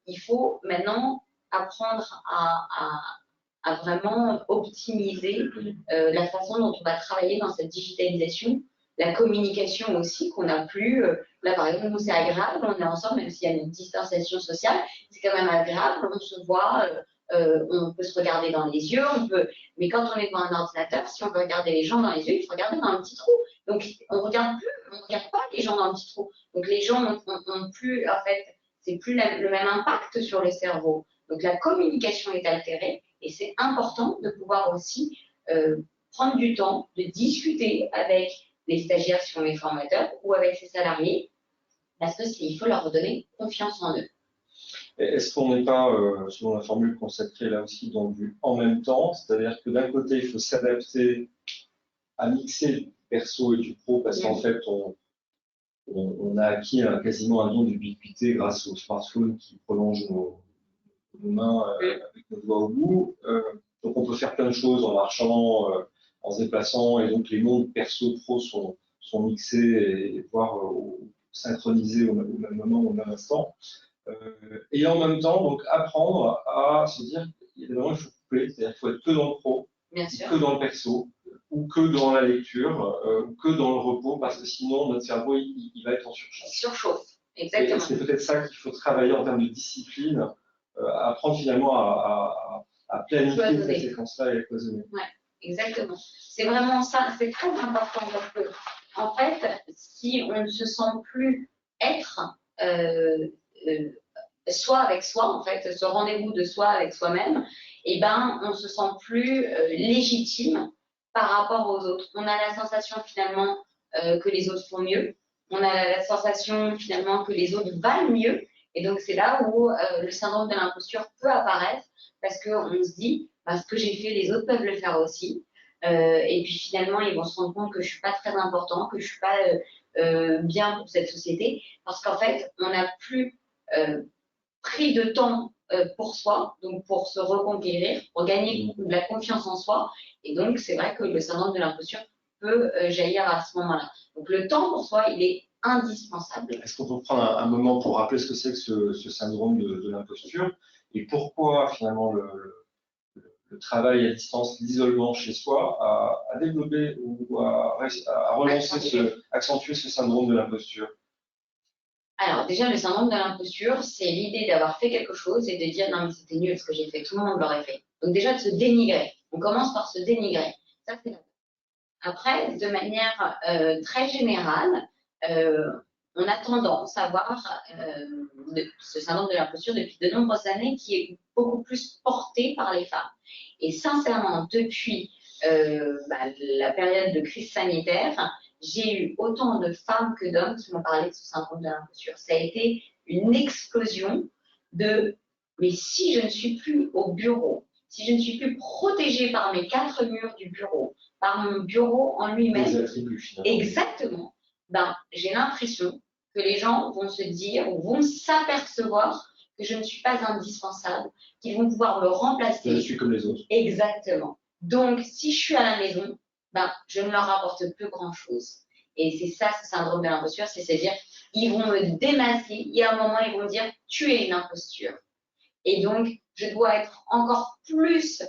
S2: il faut maintenant apprendre à vraiment optimiser la façon dont on va travailler dans cette digitalisation, la communication aussi qu'on n'a plus. Là, par exemple, nous, c'est agréable, on est ensemble, même s'il y a une distanciation sociale, c'est quand même agréable, on se voit, on peut se regarder dans les yeux, mais quand on est devant un ordinateur, si on veut regarder les gens dans les yeux, il faut regarder dans un petit trou. Donc, on ne regarde pas les gens dans le petit trou. Donc, les gens n'ont plus, en fait, c'est plus le même impact sur le cerveau. Donc, la communication est altérée et c'est important de pouvoir aussi prendre du temps, de discuter avec les stagiaires si on est formateur ou avec ses salariés parce qu'il faut leur redonner confiance en eux.
S1: Est-ce qu'on n'est pas, selon la formule consacrée là aussi, dans du en même temps, c'est-à-dire que d'un côté, il faut s'adapter à mixer le perso et du pro, parce qu'en fait, on a acquis quasiment un don d'ubiquité grâce au smartphone qui prolonge nos mains avec nos doigts au bout. Donc, on peut faire plein de choses en marchant, en se déplaçant, et donc les mondes perso-pro sont mixés et voire synchronisés au même moment, au même instant. Et en même temps, donc apprendre à se dire qu'il y a des moments où il faut couper, c'est-à-dire qu'il faut être que dans le pro, que dans le perso, ou que dans la lecture, ou que dans le repos, parce que sinon notre cerveau il va être en surchauffe.
S2: Surchauffe, exactement.
S1: Et c'est peut-être ça qu'il faut travailler en termes de discipline, apprendre finalement à planifier cette séquence-là et à cloisonner.
S2: Ouais, exactement. C'est vraiment ça, c'est très important parce que, en fait, si on ne se sent plus être soi avec soi, en fait, ce rendez-vous de soi avec soi-même, eh ben, on se sent plus légitime par rapport aux autres. On a la sensation finalement que les autres font mieux. On a la sensation finalement que les autres valent mieux. Et donc, c'est là où le syndrome de l'imposture peut apparaître parce qu'on se dit, ce que j'ai fait, les autres peuvent le faire aussi. Et puis finalement, ils vont se rendre compte que je ne suis pas très important, que je ne suis pas bien pour cette société, parce qu'en fait, on n'a plus pris de temps pour soi, donc pour se reconquérir, pour gagner de la confiance en soi. Et donc, c'est vrai que le syndrome de l'imposture peut jaillir à ce moment-là. Donc, le temps pour soi, il est indispensable.
S1: Est-ce qu'on peut prendre un moment pour rappeler ce que c'est que ce syndrome de l'imposture et pourquoi finalement le travail à distance, l'isolement chez soi a développé ou a relancer, accentuer ce syndrome de l'imposture?
S2: Alors déjà, le syndrome de l'imposture, c'est l'idée d'avoir fait quelque chose et de dire non mais c'était nul ce que j'ai fait, tout le monde l'aurait fait. Donc déjà de se dénigrer. On commence par se dénigrer. Ça, c'est la base. Après, de manière très générale, on a tendance à voir ce syndrome de l'imposture depuis de nombreuses années qui est beaucoup plus porté par les femmes. Et sincèrement, depuis la période de crise sanitaire, j'ai eu autant de femmes que d'hommes qui m'ont parlé de ce syndrome de l'imposture. Ça a été une explosion de mais si je ne suis plus au bureau, si je ne suis plus protégée par mes 4 murs du bureau, par mon bureau en lui-même, exactement, ben, j'ai l'impression que les gens vont se dire ou vont s'apercevoir que je ne suis pas indispensable, qu'ils vont pouvoir me remplacer.
S1: Je suis comme les autres.
S2: Exactement. Donc, si je suis à la maison, ben, je ne leur apporte plus grand-chose. Et c'est ça, ce syndrome de l'imposture, c'est-à-dire, ils vont me démasquer et à un moment, ils vont me dire, tu es une imposture. Et donc, je dois être encore plus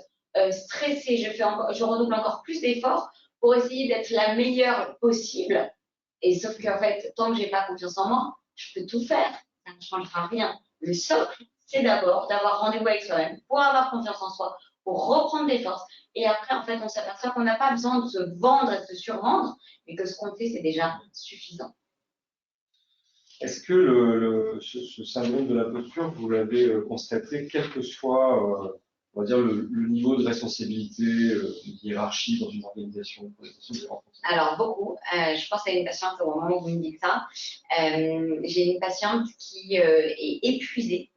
S2: stressée, je redouble encore plus d'efforts pour essayer d'être la meilleure possible. Et sauf qu'en fait, tant que j'ai pas confiance en moi, je peux tout faire, ça ne changera rien. Le socle, c'est d'abord d'avoir rendez-vous avec soi-même, pour avoir confiance en soi, pour reprendre des forces. Et après, en fait, on s'aperçoit qu'on n'a pas besoin de se vendre et de se survendre, mais que ce qu'on fait, c'est déjà suffisant.
S1: Est-ce que ce syndrome de l'imposture, vous l'avez constaté, quel que soit, on va dire, le niveau de responsabilité, de hiérarchie dans une organisation?
S2: Alors, beaucoup. Je pense à une patiente au moment où vous me dites ça. J'ai une patiente qui est épuisée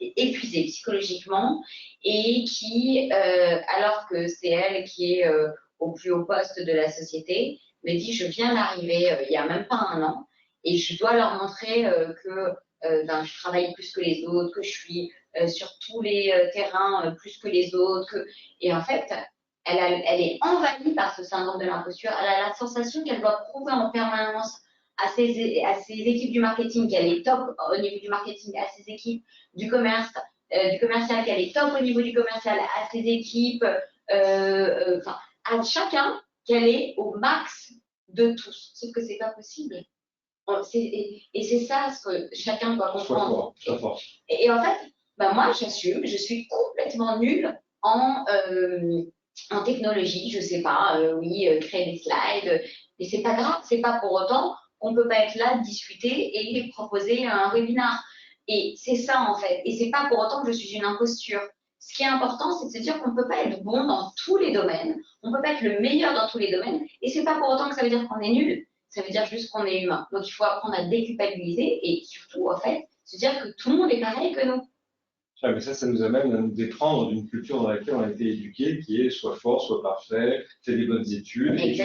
S2: psychologiquement et qui, alors que c'est elle qui est au plus haut poste de la société, me dit, je viens d'arriver il n'y a même pas un an et je dois leur montrer que je travaille plus que les autres, que je suis sur tous les terrains plus que les autres. Et en fait, elle est envahie par ce syndrome de l'imposture. Elle a la sensation qu'elle doit prouver en permanence à ses équipes du marketing qu'elle est top au niveau du marketing, à ses équipes du commercial qu'elle est top au niveau du commercial, à ses équipes, à chacun qu'elle est au max de tous. Sauf que c'est pas possible. Et c'est ça ce que chacun doit comprendre. Et en fait, moi, j'assume, je suis complètement nulle en technologie, je sais pas, créer des slides, mais c'est pas grave, c'est pas pour autant qu'on peut pas être là, discuter et proposer un webinar. Et c'est ça en fait, et c'est pas pour autant que je suis une imposture. Ce qui est important, c'est de se dire qu'on ne peut pas être bon dans tous les domaines, on ne peut pas être le meilleur dans tous les domaines, et c'est pas pour autant que ça veut dire qu'on est nul. Ça veut dire juste qu'on est humain. Donc, il faut apprendre à déculpabiliser et surtout, en fait, se dire que tout le monde est pareil que nous.
S1: Ah, mais ça nous amène à nous déprendre d'une culture dans laquelle on a été éduqué, qui est soit fort, soit parfait, fais des bonnes études, et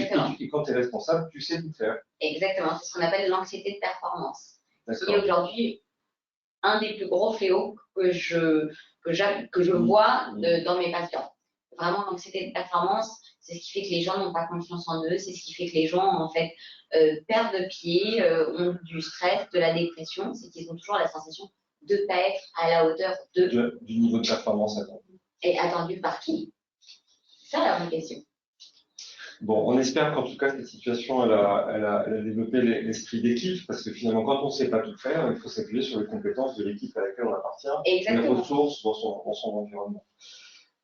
S1: quand tu es responsable, tu sais tout faire.
S2: Exactement, c'est ce qu'on appelle l'anxiété de performance. Qui est aujourd'hui un des plus gros fléaux que je vois dans mes patients. Vraiment, l'anxiété de performance, c'est ce qui fait que les gens n'ont pas confiance en eux, c'est ce qui fait que les gens, en fait, perdent pied, ont du stress, de la dépression, c'est qu'ils ont toujours la sensation de ne pas être à la hauteur
S1: du niveau de performance attendu.
S2: Et attendu par qui? C'est ça la vraie question.
S1: Bon, on espère qu'en tout cas, cette situation, elle a développé l'esprit d'équipe, parce que finalement, quand on ne sait pas tout faire, il faut s'appuyer sur les compétences de l'équipe à laquelle on appartient, les ressources dans son environnement.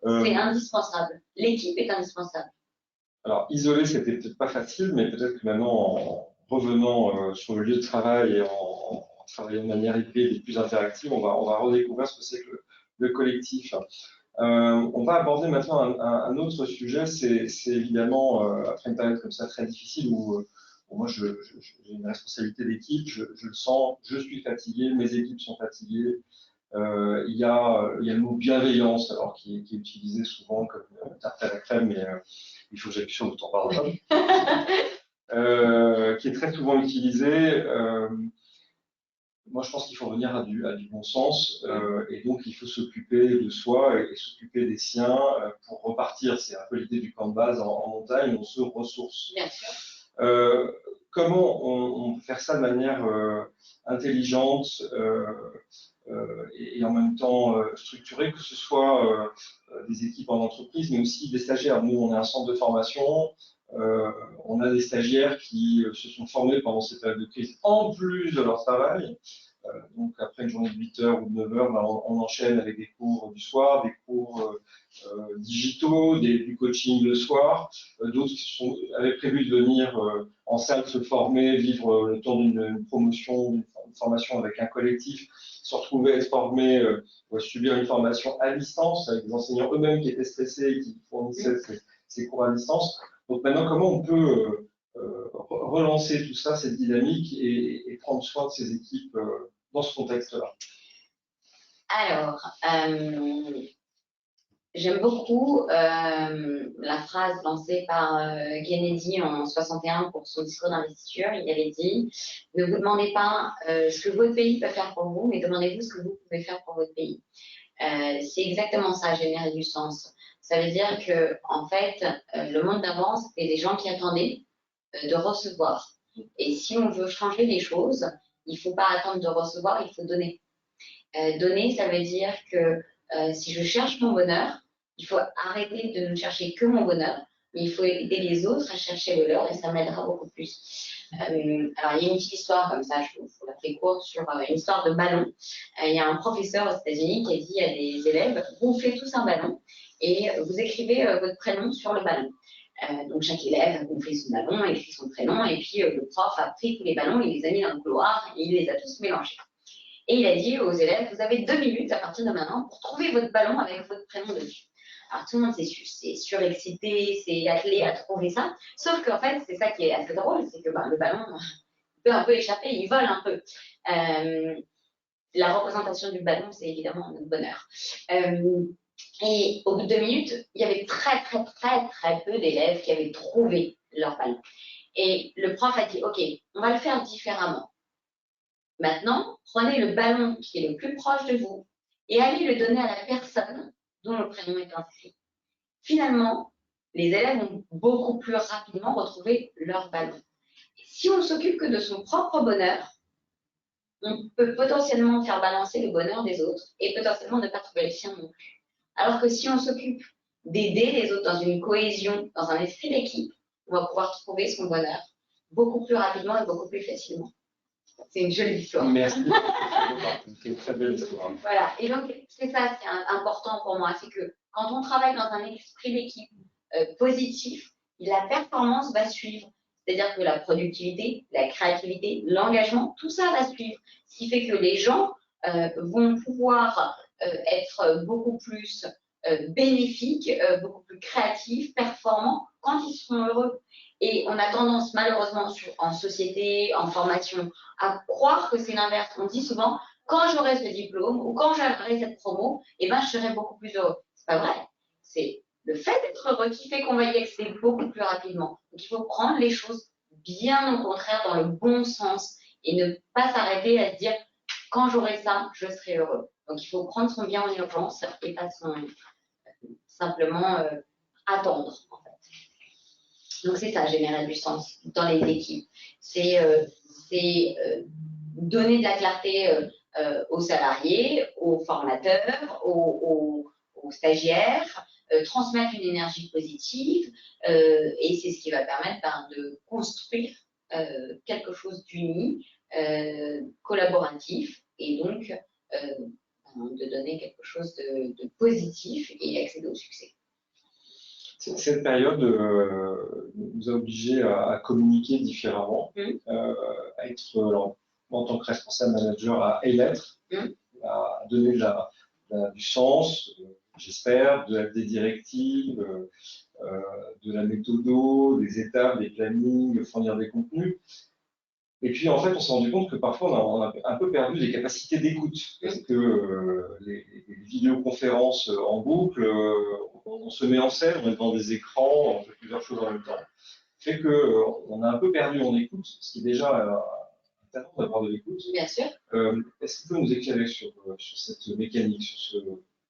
S2: C'est indispensable. L'équipe est indispensable.
S1: Alors, isoler, c'était peut-être pas facile, mais peut-être que maintenant, en revenant sur le lieu de travail et en travaillant de manière hybride et plus interactive, on va redécouvrir ce que c'est que le collectif. On va aborder maintenant un autre sujet, c'est évidemment, après une période comme ça très difficile où moi j'ai une responsabilité d'équipe, je le sens, je suis fatigué, mes équipes sont fatiguées, Il y a le mot bienveillance, alors qui est utilisé souvent comme tarte à la crème, mais il faut que j'appuie sur le bouton, pardon. Qui est très souvent utilisé. Moi, je pense qu'il faut revenir à du bon sens, et donc il faut s'occuper de soi et s'occuper des siens pour repartir. C'est un peu l'idée du camp de base en montagne, on se ressource.
S2: Bien sûr.
S1: Comment on peut faire ça de manière intelligente et en même temps structurée, que ce soit des équipes en entreprise, mais aussi des stagiaires. Nous, on est un centre de formation. On a des stagiaires qui se sont formés pendant cette période de crise, en plus de leur travail. Donc, après une journée de 8 heures ou de 9 heures, ben, on enchaîne avec des cours du soir, des cours digitaux, du coaching le soir. D'autres qui avaient prévu de venir en salle se former, vivre le temps d'une promotion, d'une formation avec un collectif, se retrouver à être formés ou à subir une formation à distance avec des enseignants eux-mêmes qui étaient stressés et qui fournissaient ces cours à distance. Donc maintenant, comment on peut relancer tout ça, cette dynamique, et prendre soin de ces équipes dans ce contexte-là?
S2: Alors, j'aime beaucoup la phrase lancée par Kennedy en 61 pour son discours d'investiture. Il avait dit: ne vous demandez pas ce que votre pays peut faire pour vous, mais demandez-vous ce que vous pouvez faire pour votre pays. C'est exactement ça, générer du sens. Ça veut dire que, en fait, le monde d'avant, c'était des gens qui attendaient de recevoir. Et si on veut changer les choses, il ne faut pas attendre de recevoir, il faut donner. Donner, ça veut dire que si je cherche mon bonheur, il faut arrêter de ne chercher que mon bonheur, mais il faut aider les autres à chercher le leur, et ça m'aidera beaucoup plus. Alors, il y a une petite histoire comme ça, je vous la fais courte, sur une histoire de ballon. Il y a un professeur aux États-Unis qui a dit à des élèves: gonflez tous un ballon et vous écrivez votre prénom sur le ballon. Donc chaque élève a gonflé son ballon, a écrit son prénom, et puis le prof a pris tous les ballons, il les a mis dans le couloir et il les a tous mélangés. Et il a dit aux élèves: vous avez 2 minutes à partir de maintenant pour trouver votre ballon avec votre prénom dessus. Alors tout le monde c'est surexcité, c'est attelé à trouver ça. Sauf qu'en fait, c'est ça qui est assez drôle, c'est que le ballon peut un peu échapper, il vole un peu. La représentation du ballon, c'est évidemment notre bonheur. Et au bout de 2 minutes, il y avait très peu d'élèves qui avaient trouvé leur ballon. Et le prof a dit: ok, on va le faire différemment. Maintenant, prenez le ballon qui est le plus proche de vous et allez le donner à la personne dont le prénom est inscrit. Finalement, les élèves ont beaucoup plus rapidement retrouvé leur ballon. Si on ne s'occupe que de son propre bonheur, on peut potentiellement faire balancer le bonheur des autres et potentiellement ne pas trouver le sien non plus. Alors que si on s'occupe d'aider les autres dans une cohésion, dans un esprit d'équipe, on va pouvoir trouver son bonheur beaucoup plus rapidement et beaucoup plus facilement. C'est une jolie histoire.
S1: Merci. C'est une très belle histoire.
S2: Voilà. Et donc, c'est ça, c'est important pour moi. C'est que quand on travaille dans un esprit d'équipe positif, la performance va suivre. C'est-à-dire que la productivité, la créativité, l'engagement, tout ça va suivre. Ce qui fait que les gens vont pouvoir être beaucoup plus bénéfiques, beaucoup plus créatifs, performants quand ils seront heureux. Et on a tendance, malheureusement, en société, en formation, à croire que c'est l'inverse. On dit souvent: quand j'aurai ce diplôme ou quand j'aurai cette promo, eh ben, je serai beaucoup plus heureux. C'est pas vrai. C'est le fait d'être heureux qui fait qu'on va y accéder beaucoup plus rapidement. Donc, il faut prendre les choses bien au contraire dans le bon sens et ne pas s'arrêter à se dire: quand j'aurai ça, je serai heureux. Donc, il faut prendre son bien en urgence et pas simplement attendre, en fait. Donc, c'est ça, générer du sens dans les équipes. C'est donner de la clarté aux salariés, aux formateurs, aux stagiaires, transmettre une énergie positive, et c'est ce qui va permettre de construire quelque chose d'uni, collaboratif, et donc de donner quelque chose de positif et accéder au succès.
S1: Cette période nous a obligés à communiquer différemment, à être, en tant que responsable manager, à émettre, à donner du sens, j'espère, des directives, de la méthode, des étapes, des plannings, fournir des contenus. Et puis, en fait, on s'est rendu compte que parfois, on a un peu perdu des capacités d'écoute, parce que les vidéoconférences en boucle, on se met en scène, on est devant des écrans, on fait plusieurs choses en même temps, fait qu'on a un peu perdu en écoute, ce qui est déjà un talent d'avoir de l'écoute.
S2: Bien sûr.
S1: Est-ce que vous pouvez nous éclairer sur cette mécanique,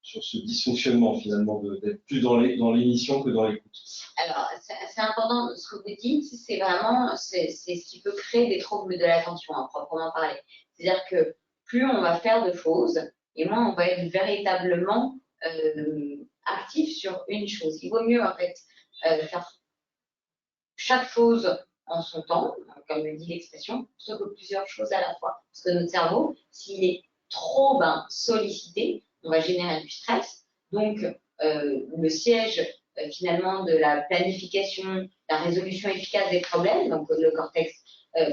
S1: sur ce dysfonctionnement finalement, d'être plus dans l'émission que dans l'écoute?
S2: Alors, c'est important, ce que vous dites, c'est vraiment c'est ce qui peut créer des troubles de l'attention, à proprement parler. C'est-à-dire que plus on va faire de choses, et moins on va être véritablement actif sur une chose. Il vaut mieux, en fait, faire chaque chose en son temps, comme le dit l'expression, plutôt que plusieurs choses à la fois. Parce que notre cerveau, s'il est trop sollicité, on va générer du stress. Donc, le siège finalement de la planification, la résolution efficace des problèmes, donc le cortex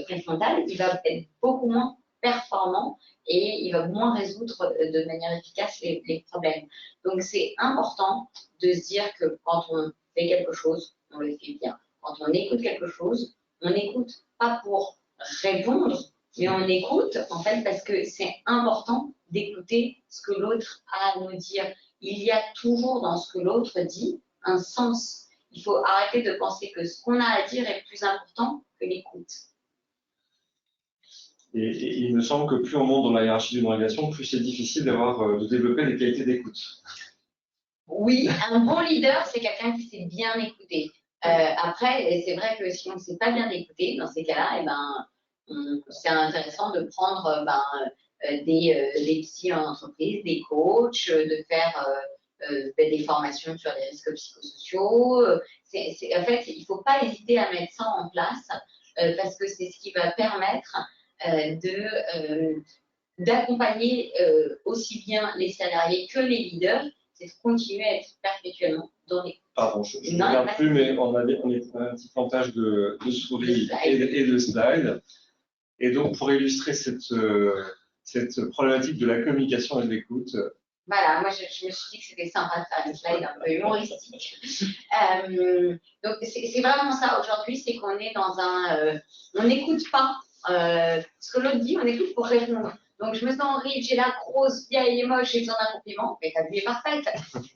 S2: préfrontal, il va être beaucoup moins performant et il va moins résoudre de manière efficace les problèmes. Donc, c'est important de se dire que quand on fait quelque chose, on le fait bien. Quand on écoute quelque chose, on n'écoute pas pour répondre, mais on écoute en fait parce que c'est important d'écouter ce que l'autre a à nous dire. Il y a toujours dans ce que l'autre dit un sens. Il faut arrêter de penser que ce qu'on a à dire est plus important que l'écoute.
S1: Et il me semble que plus on monte dans la hiérarchie d'une organisation, plus c'est difficile de développer des qualités d'écoute.
S2: Oui, un bon leader, c'est quelqu'un qui sait bien écouter. Après, c'est vrai que si on ne sait pas bien écouter, dans ces cas-là, eh ben, c'est intéressant de prendre des psys en entreprise, des coachs, de faire des formations sur les risques psychosociaux. En fait, il ne faut pas hésiter à mettre ça en place parce que c'est ce qui va permettre d'accompagner aussi bien les salariés que les leaders, c'est de continuer à être perpétuellement dans les...
S1: Pardon, je ne regarde plus, mais on est un petit plantage de souris et de slides. Et donc, pour illustrer cette problématique de la communication et de l'écoute.
S2: Voilà, moi je me suis dit que c'était sympa de faire une slide un peu humoristique. Donc, c'est vraiment ça aujourd'hui, c'est qu'on est dans un... on n'écoute pas ce que l'autre dit, on écoute pour répondre. Donc, je me sens horrible, j'ai la grosse, vieille et moche, j'ai besoin d'un compliment, mais ta vie est parfaite.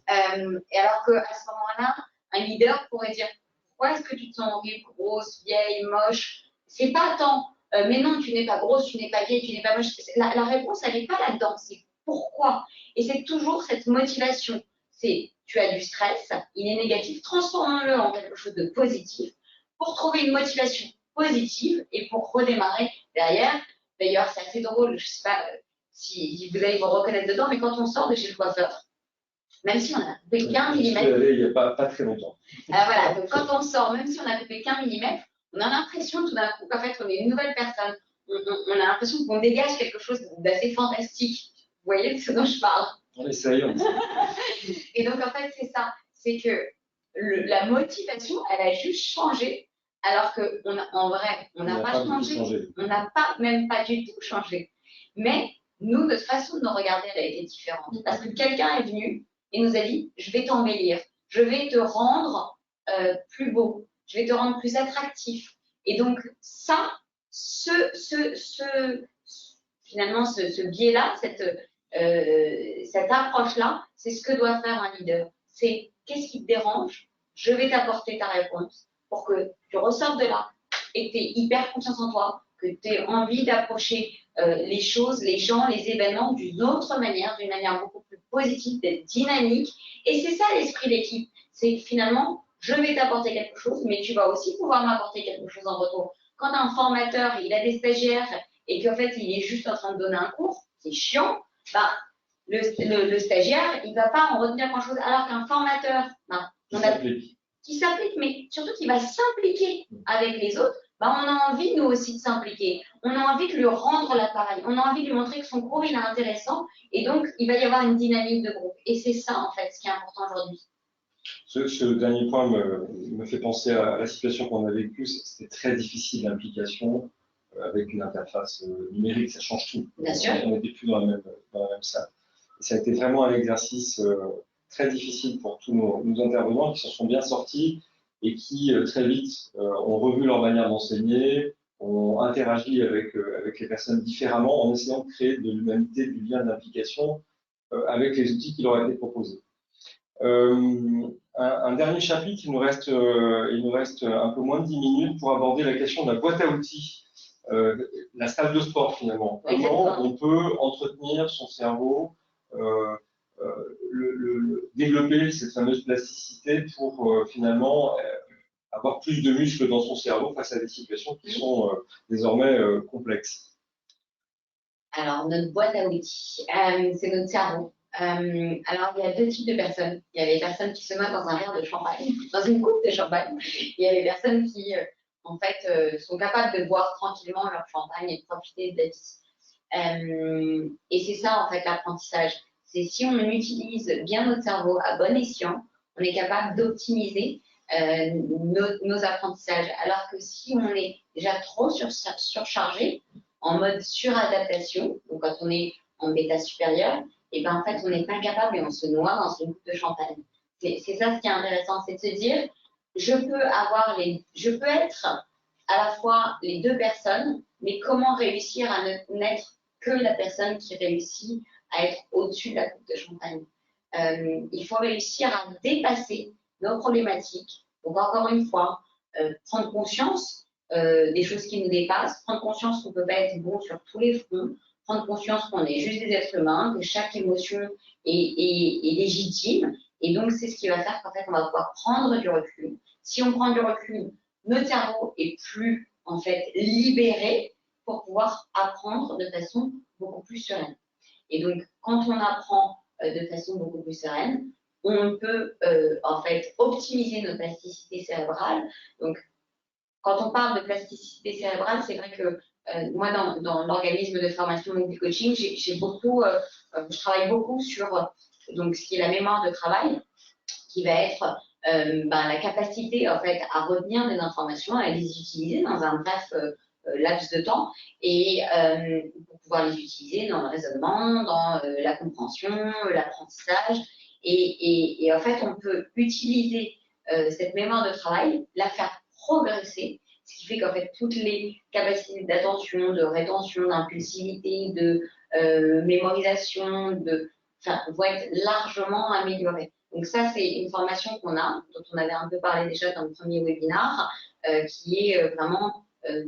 S2: Et alors qu'à ce moment-là, un leader pourrait dire pourquoi est-ce que tu te sens horrible, grosse, vieille, moche? C'est pas tant, mais non, tu n'es pas grosse, tu n'es pas vieille, tu n'es pas moche. La réponse, elle n'est pas là-dedans, c'est pourquoi. Et c'est toujours cette motivation. C'est tu as du stress, il est négatif, transformons-le en quelque chose de positif pour trouver une motivation positive et pour redémarrer derrière. D'ailleurs, c'est assez drôle, je ne sais pas si vous allez vous reconnaître dedans, mais quand on sort de chez le coiffeur, même si on a coupé 15 mm.
S1: Il n'y a pas très longtemps.
S2: Voilà, donc quand on sort, même si on a coupé 15 mm, on a l'impression tout d'un coup qu'en fait, on est une nouvelle personne. On a l'impression qu'on dégage quelque chose d'assez fantastique. Vous voyez de ce dont je parle?
S1: On essaye.
S2: Et donc, en fait, c'est ça. C'est que la motivation, elle a juste changé, alors qu'en vrai, on n'a pas changé. On n'a même pas du tout changé. Mais nous, notre façon de nous regarder, elle a été différente. Parce que quelqu'un est venu et nous a dit, je vais t'embellir, je vais te rendre plus beau, je vais te rendre plus attractif. Et donc, ça, finalement, ce biais-là, cette approche-là, c'est ce que doit faire un leader. C'est qu'est-ce qui te dérange? Je vais t'apporter ta réponse pour que tu ressortes de là et que tu aies hyper confiance en toi, que tu aies envie d'approcher les choses, les gens, les événements d'une autre manière, d'une manière beaucoup plus positive, d'être dynamique. Et c'est ça l'esprit d'équipe. C'est finalement, je vais t'apporter quelque chose, mais tu vas aussi pouvoir m'apporter quelque chose en retour. Quand un formateur, il a des stagiaires et qu'en fait, il est juste en train de donner un cours, c'est chiant. Bah, le stagiaire, il ne va pas en retenir grand-chose. Alors qu'un formateur, qui s'applique, mais surtout qui va s'impliquer avec les autres, bah, on a envie, nous aussi, de s'impliquer. On a envie de lui rendre l'appareil. On a envie de lui montrer que son cours, il est intéressant. Et donc, il va y avoir une dynamique de groupe. Et c'est ça, en fait, ce qui est important aujourd'hui.
S1: Ce dernier point me fait penser à la situation qu'on a vécue. C'était très difficile l'implication avec une interface numérique, ça change tout.
S2: Bien sûr.
S1: On n'était plus dans la même salle. Et ça a été vraiment un exercice très difficile pour tous nos intervenants qui s'en sont bien sortis et qui très vite ont revu leur manière d'enseigner, on interagit avec les personnes différemment en essayant de créer de l'humanité, du lien d'implication avec les outils qui leur ont été proposés. Un dernier chapitre, il nous reste un peu moins de 10 minutes pour aborder la question de la boîte à outils, la salle de sport finalement. Comment on peut entretenir son cerveau, développer cette fameuse plasticité pour finalement avoir plus de muscles dans son cerveau face à des situations qui sont désormais complexes.
S2: Alors, notre boîte à outils, c'est notre cerveau. Alors, il y a deux types de personnes. Il y a les personnes qui se noient dans un verre de champagne, dans une coupe de champagne. Il y a les personnes qui, en fait, sont capables de boire tranquillement leur champagne et de profiter de la vie. Et c'est ça, en fait, l'apprentissage. C'est si on utilise bien notre cerveau à bon escient, on est capable d'optimiser nos apprentissages. Alors que si on est déjà trop surchargé, en mode suradaptation, donc quand on est en bêta supérieur, et ben en fait on n'est pas capable et on se noie dans une coupe de champagne. C'est ça ce qui est intéressant, c'est de se dire je peux être à la fois les deux personnes, mais comment réussir à n'être que la personne qui réussit à être au-dessus de la coupe de champagne. Il faut réussir à dépasser nos problématiques. Donc encore une fois, prendre conscience des choses qui nous dépassent, prendre conscience qu'on ne peut pas être bon sur tous les fronts, prendre conscience qu'on est juste des êtres humains, que chaque émotion est légitime. Et donc, c'est ce qui va faire qu'en fait, on va pouvoir prendre du recul. Si on prend du recul, notre cerveau est plus, en fait, libéré pour pouvoir apprendre de façon beaucoup plus sereine. Et donc, quand on apprend de façon beaucoup plus sereine, on peut, en fait, optimiser notre plasticité cérébrale. Donc, quand on parle de plasticité cérébrale, c'est vrai que moi, dans l'organisme de formation Mobile Coaching, je travaille beaucoup sur donc, ce qui est la mémoire de travail, qui va être la capacité en fait, à retenir des informations, à les utiliser dans un bref laps de temps et pour pouvoir les utiliser dans le raisonnement, dans la compréhension, l'apprentissage. Et en fait, on peut utiliser cette mémoire de travail, la faire progresser, ce qui fait qu'en fait, toutes les capacités d'attention, de rétention, d'impulsivité, de mémorisation, vont être largement améliorées. Donc ça, c'est une formation qu'on a, dont on avait un peu parlé déjà dans le premier webinaire, qui est vraiment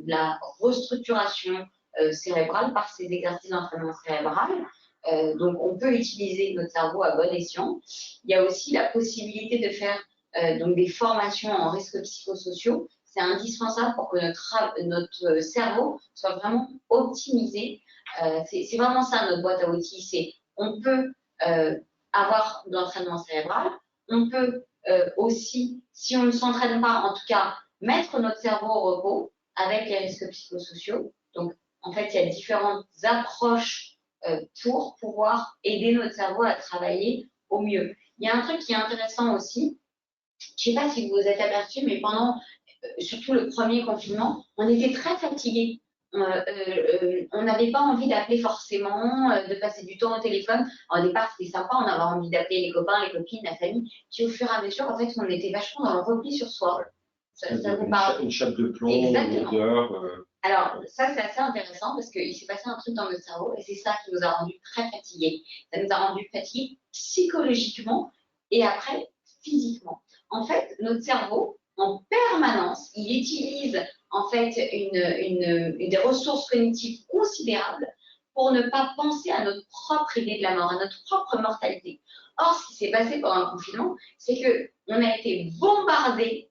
S2: la restructuration cérébrale par ces exercices d'entraînement cérébral. Donc, on peut utiliser notre cerveau à bon escient. Il y a aussi la possibilité de faire donc des formations en risques psychosociaux. C'est indispensable pour que notre cerveau soit vraiment optimisé. C'est vraiment ça notre boîte à outils. On peut avoir de l'entraînement cérébral. On peut aussi, si on ne s'entraîne pas, en tout cas, mettre notre cerveau au repos avec les risques psychosociaux. Donc, en fait, il y a différentes approches pour pouvoir aider notre cerveau à travailler au mieux. Il y a un truc qui est intéressant aussi. Je ne sais pas si vous vous êtes aperçu, mais pendant surtout le premier confinement, on était très fatigués. On n'avait pas envie d'appeler forcément, de passer du temps au téléphone. Au départ, c'était sympa, on avait envie d'appeler les copains, les copines, la famille. Puis au fur et à mesure, en fait, on était vachement dans le repli sur soi.
S1: Ça vous parle ? Une chape de plomb, une odeur.
S2: Alors, ça, c'est assez intéressant parce qu'il s'est passé un truc dans notre cerveau et c'est ça qui nous a rendus très fatigués. Ça nous a rendus fatigués psychologiquement et après physiquement. En fait, notre cerveau, en permanence, il utilise en fait des ressources cognitives considérables pour ne pas penser à notre propre idée de la mort, à notre propre mortalité. Or, ce qui s'est passé pendant le confinement, c'est qu'on a été bombardés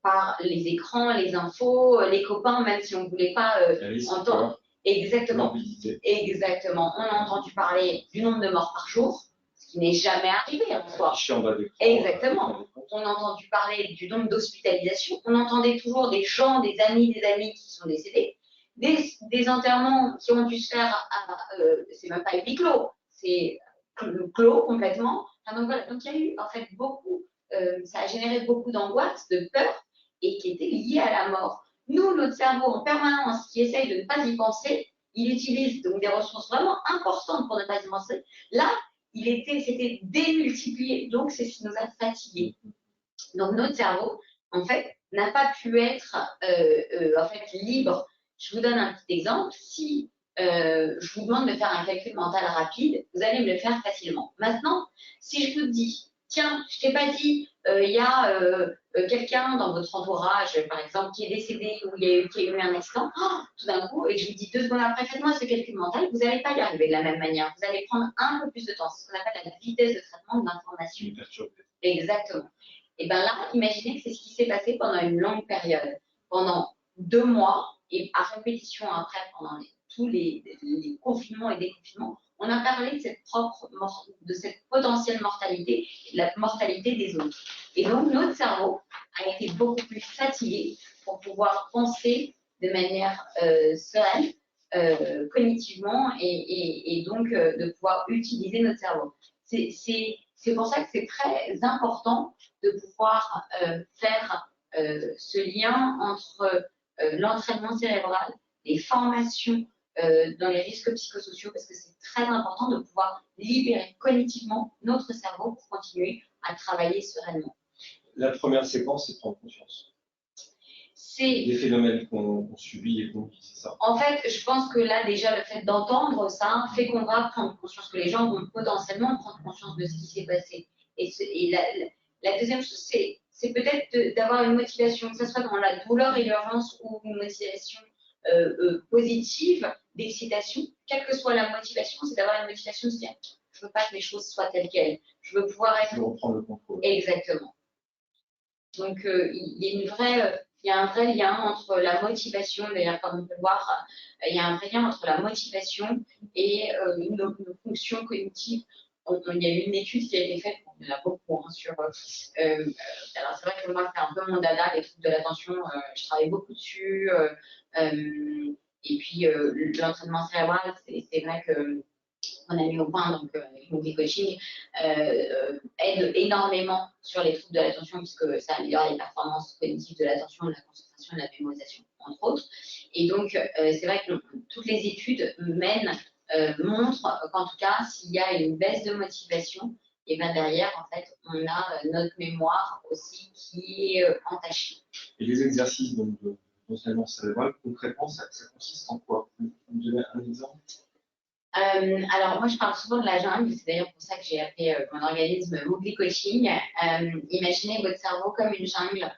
S2: par les écrans, les infos, les copains, même si on ne voulait pas entendre. Exactement. Exactement. On a entendu parler du nombre de morts par jour, ce qui n'est jamais arrivé en soi. Exactement. On a entendu parler du nombre d'hospitalisations. On entendait toujours des gens, des amis qui sont décédés. Des enterrements qui ont dû se faire c'est même pas huis clos, c'est clos complètement. Enfin, donc voilà. Donc il y a eu en fait beaucoup. Ça a généré beaucoup d'angoisse, de peur, et qui était liée à la mort. Nous, notre cerveau, en permanence, qui essaye de ne pas y penser, il utilise donc des ressources vraiment importantes pour ne pas y penser. Là, c'était démultiplié, donc c'est ce qui nous a fatigués. Donc notre cerveau, en fait, n'a pas pu être en fait libre. Je vous donne un petit exemple. Si je vous demande de faire un calcul mental rapide, vous allez me le faire facilement. Maintenant, si je vous dis, tiens, je t'ai pas dit, il y a quelqu'un dans votre entourage, par exemple, qui est décédé ou qui a eu un accident, tout d'un coup, et je vous dis 2 secondes après, faites-moi ce calcul mental, vous n'allez pas y arriver de la même manière. Vous allez prendre un peu plus de temps. C'est ce qu'on appelle la vitesse de traitement de l'information. Exactement. Et bien là, imaginez que c'est ce qui s'est passé pendant une longue période, pendant 2 mois, et à répétition après, pendant tous les confinements et déconfinements, on a parlé de cette potentielle mortalité, de la mortalité des autres. Et donc, notre cerveau a été beaucoup plus fatigué pour pouvoir penser de manière sereine, cognitivement, et donc de pouvoir utiliser notre cerveau. C'est pour ça que c'est très important de pouvoir faire ce lien entre l'entraînement cérébral, les formations dans les risques psychosociaux, parce que c'est très important de pouvoir libérer cognitivement notre cerveau pour continuer à travailler sereinement.
S1: La première séquence, c'est prendre conscience. C'est des phénomènes qu'on subit et qu'on vit, c'est ça.
S2: En fait, je pense que là, déjà, le fait d'entendre ça fait qu'on va prendre conscience, que les gens vont potentiellement prendre conscience de ce qui s'est passé. Et la deuxième chose, c'est peut-être d'avoir une motivation, que ce soit dans la douleur et l'urgence ou une motivation positive, d'excitation. Quelle que soit la motivation, c'est d'avoir une motivation de se dire, je ne veux pas que les choses soient telles quelles. Je veux pouvoir être...
S1: Je veux reprendre le contrôle.
S2: Exactement. Donc, il y a un vrai lien entre la motivation, d'ailleurs, comme on peut le voir, il y a un vrai lien entre la motivation et nos fonctions cognitives. Il y a eu une étude qui a été faite, il y en a beaucoup, hein, sur. Alors, c'est vrai que moi, c'est un peu mon dada, les trucs de l'attention, je travaille beaucoup dessus. Et puis, l'entraînement cérébral, c'est vrai que. On a mis au point, donc avec Movie Coaching, aide énormément sur les troubles de l'attention, puisque ça améliore les performances cognitives de l'attention, de la concentration, de la mémorisation, entre autres. Et donc, c'est vrai que toutes les études montrent qu'en tout cas, s'il y a une baisse de motivation, et bien derrière, en fait, on a notre mémoire aussi qui est entachée.
S1: Et les exercices d'entraînement cérébral, concrètement, ça consiste en quoi? Vous me donnez un exemple?
S2: Alors, moi, je parle souvent de la jungle. C'est d'ailleurs pour ça que j'ai appelé mon organisme Mowgli Coaching. Imaginez votre cerveau comme une jungle.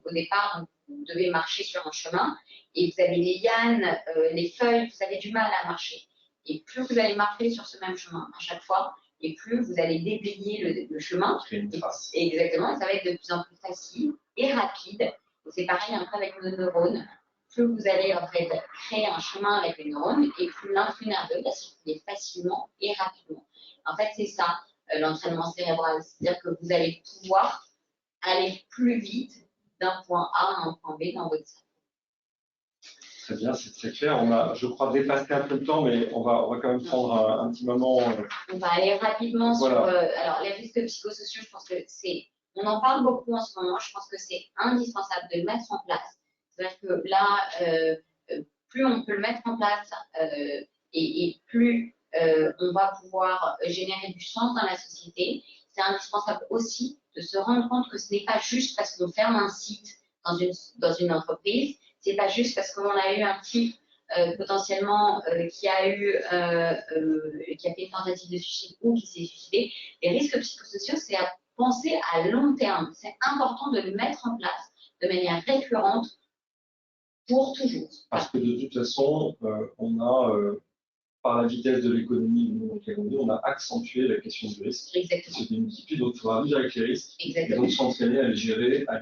S2: Au départ, donc, vous devez marcher sur un chemin et vous avez les lianes, les feuilles, vous avez du mal à marcher. Et plus vous allez marcher sur ce même chemin à chaque fois, et plus vous allez déblayer le chemin. Exactement, ça va être de plus en plus facile et rapide. C'est pareil un peu avec nos neurones. Plus vous allez en fait créer un chemin avec les neurones et plus l'influx nerveux va circuler facilement et rapidement. En fait, c'est ça l'entraînement cérébral, c'est-à-dire que vous allez pouvoir aller plus vite d'un point A à un point B dans votre cerveau.
S1: Très bien, c'est très clair. On a, je crois, dépassé un peu le temps, mais on va quand même prendre un petit moment.
S2: On va aller rapidement sur alors, les risques psychosociaux. Je pense que on en parle beaucoup en ce moment. Je pense que c'est indispensable de le mettre en place. C'est-à-dire que là, plus on peut le mettre en place et plus on va pouvoir générer du sens dans la société, c'est indispensable aussi de se rendre compte que ce n'est pas juste parce qu'on ferme un site dans une entreprise, c'est pas juste parce qu'on a eu un type potentiellement qui a fait une tentative de suicide ou qui s'est suicidé. Les risques psychosociaux, c'est à penser à long terme. C'est important de le mettre en place de manière récurrente pour toujours.
S1: Parce que de toute façon, on a, par la vitesse de l'économie dans laquelle on est, on a accentué la question du risque.
S2: Exactement.
S1: C'est démultiplié, donc il faudra vivre avec les risques.
S2: Exactement.
S1: Et donc s'entraîner à les gérer, à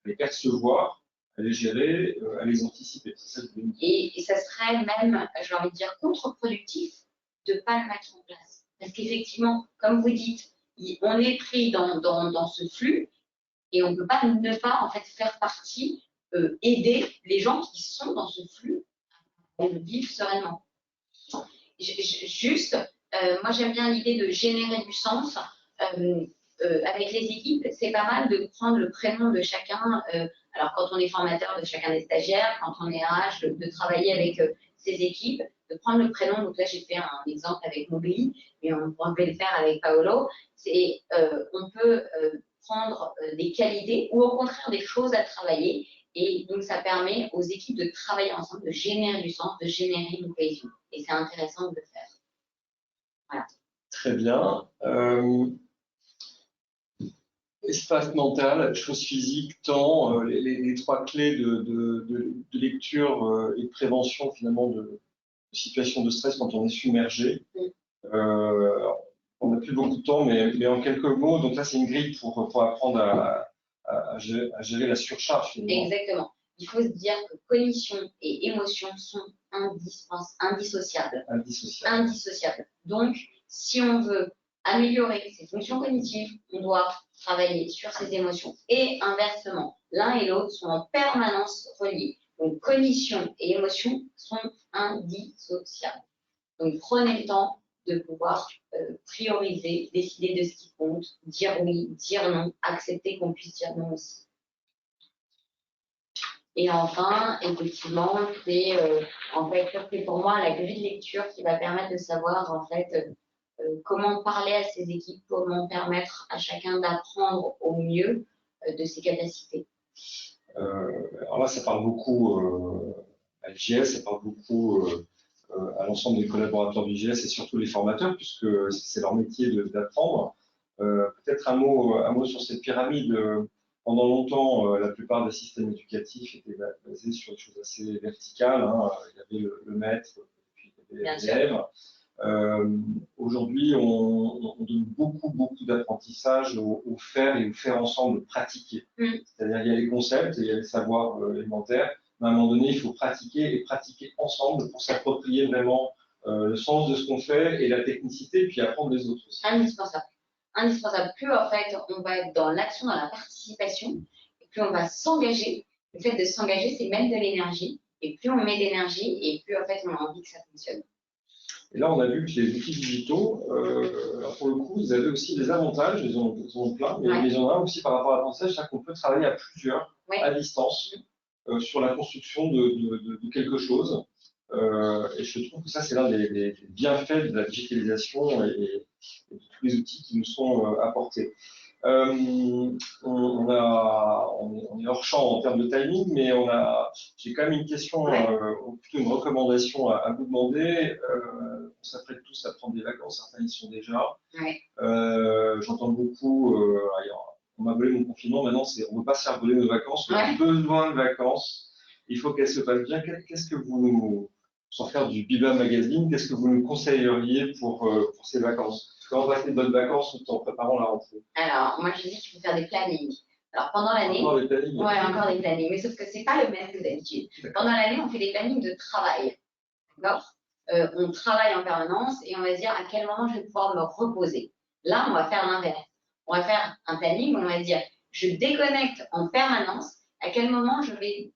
S1: les percevoir, à les gérer, à les anticiper. Ça,
S2: et ça serait même, j'ai envie de dire, contre-productif de ne pas le mettre en place. Parce qu'effectivement, comme vous dites, on est pris dans ce flux et on ne peut pas ne pas en fait faire partie, aider les gens qui sont dans ce flux à vivre sereinement. Juste, moi j'aime bien l'idée de générer du sens. Avec les équipes, c'est pas mal de prendre le prénom de chacun. Alors quand on est formateur, de chacun des stagiaires, quand on est RH, de travailler avec ses équipes, de prendre le prénom. Donc là, j'ai fait un exemple avec Mowgli, mais on peut le faire avec Paolo. On peut prendre des qualités ou au contraire des choses à travailler. Et donc, ça permet aux équipes de travailler ensemble, de générer du sens, de générer une cohésion. Et c'est intéressant de le faire. Voilà.
S1: Très bien. Espace mental, choses physiques, temps, les trois clés de lecture et de prévention finalement de situations de stress quand on est submergé. On n'a plus beaucoup de temps, mais en quelques mots, donc là c'est une grille pour apprendre à gérer la surcharge finalement.
S2: Exactement. Il faut se dire que cognition et émotion sont indissociables. Indissociables. Donc, si on veut améliorer ses fonctions cognitives, on doit travailler sur ses émotions. Et inversement, l'un et l'autre sont en permanence reliés. Donc, cognition et émotion sont indissociables. Donc, prenez le temps de pouvoir prioriser, décider de ce qui compte, dire oui, dire non, accepter qu'on puisse dire non aussi. Et enfin, effectivement, c'est pour moi la grille de lecture qui va permettre de savoir en fait comment parler à ses équipes, comment permettre à chacun d'apprendre au mieux de ses capacités.
S1: Alors là, ça parle beaucoup à l'IGS, ça parle beaucoup à l'ensemble des collaborateurs du IGS et surtout les formateurs, puisque c'est leur métier d'apprendre. Peut-être un mot sur cette pyramide. Pendant longtemps, la plupart des systèmes éducatifs étaient basés sur des choses assez verticales. Hein. Il y avait le maître, puis il y avait l'élève. Aujourd'hui, on donne beaucoup d'apprentissage au faire et au faire ensemble, pratiquer. C'est-à-dire il y a les concepts, il y a les savoirs élémentaires, mais à un moment donné, il faut pratiquer et pratiquer ensemble pour s'approprier vraiment le sens de ce qu'on fait et la technicité, puis apprendre les autres aussi.
S2: Indispensable. Indispensable. Plus en fait, on va être dans l'action, dans la participation, et plus on va s'engager. Le fait de s'engager, c'est mettre de l'énergie, et plus on met d'énergie, et plus en fait, on a envie que ça fonctionne.
S1: Et là, on a vu que les outils digitaux, alors pour le coup, ils avaient aussi des avantages, ils en ont plein, mais il y en a aussi par rapport à l'apprentissage, c'est-à-dire qu'on peut travailler à plusieurs, à distance, sur la construction de quelque chose. Et je trouve que ça, c'est l'un des bienfaits de la digitalisation et de tous les outils qui nous sont apportés. On est hors champ en termes de timing, mais j'ai quand même une question, ou plutôt une recommandation à vous demander. On s'apprête tous à prendre des vacances, certains y sont déjà. J'entends beaucoup, on m'a volé mon confinement, maintenant on ne veut pas se faire voler nos vacances, on a besoin de vacances, il faut qu'elles se passent bien. Qu'est-ce que vous, sans faire du Biba Magazine, qu'est-ce que vous nous conseilleriez pour ces vacances? Comment passer de bonnes vacances tout en préparant la rentrée?
S2: Alors, moi je dis qu'il faut faire des plannings. Alors pendant l'année, encore des plannings, mais sauf que c'est pas le même que d'habitude. Pendant l'année, on fait des plannings de travail. D'accord? On travaille en permanence et on va se dire à quel moment je vais pouvoir me reposer. Là, on va faire l'inverse. On va faire un planning où on va se dire je déconnecte en permanence, à quel moment je vais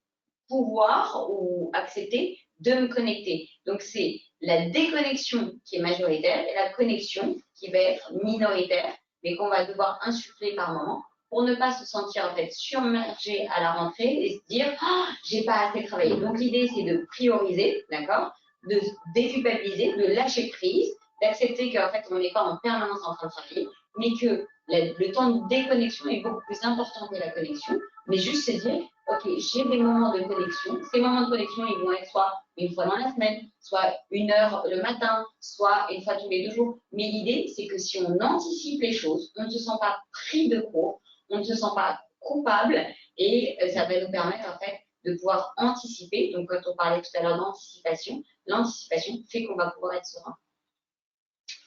S2: pouvoir ou accepter de me connecter. Donc, c'est la déconnexion qui est majoritaire et la connexion qui va être minoritaire, mais qu'on va devoir insuffler par moment pour ne pas se sentir en fait submergé à la rentrée et se dire j'ai pas assez travaillé. Donc, l'idée, c'est de prioriser, d'accord, de déculpabiliser, de lâcher prise, d'accepter qu'en fait, on n'est pas en permanence en train de travailler, mais que le temps de déconnexion est beaucoup plus important que la connexion, mais juste se dire ok, j'ai des moments de connexion. Ces moments de connexion, ils vont être soit une fois dans la semaine, soit 1 heure le matin, soit une fois tous les 2 jours. Mais l'idée, c'est que si on anticipe les choses, on ne se sent pas pris de court, on ne se sent pas coupable et ça va nous permettre en fait de pouvoir anticiper. Donc, quand on parlait tout à l'heure d'anticipation, l'anticipation fait qu'on va pouvoir être serein.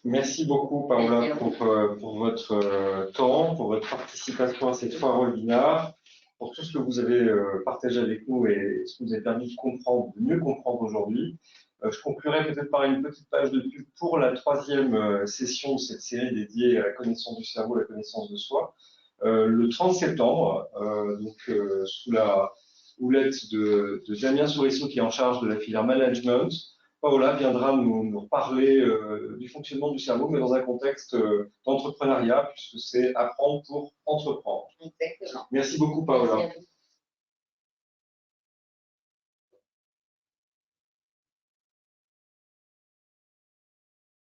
S1: Merci beaucoup, Paola, pour votre temps, pour votre participation à cette foire webinaire, pour tout ce que vous avez partagé avec nous et ce que vous avez permis de comprendre, de mieux comprendre aujourd'hui. Je conclurai peut-être par une petite page de pub pour la 3e session de cette série dédiée à la connaissance du cerveau, à la connaissance de soi. Le 30 septembre, sous la houlette de Damien Sourisseau, qui est en charge de la filière management, Paola viendra nous parler du fonctionnement du cerveau, mais dans un contexte d'entrepreneuriat, puisque c'est apprendre pour entreprendre.
S2: Exactement.
S1: Merci beaucoup, Paola.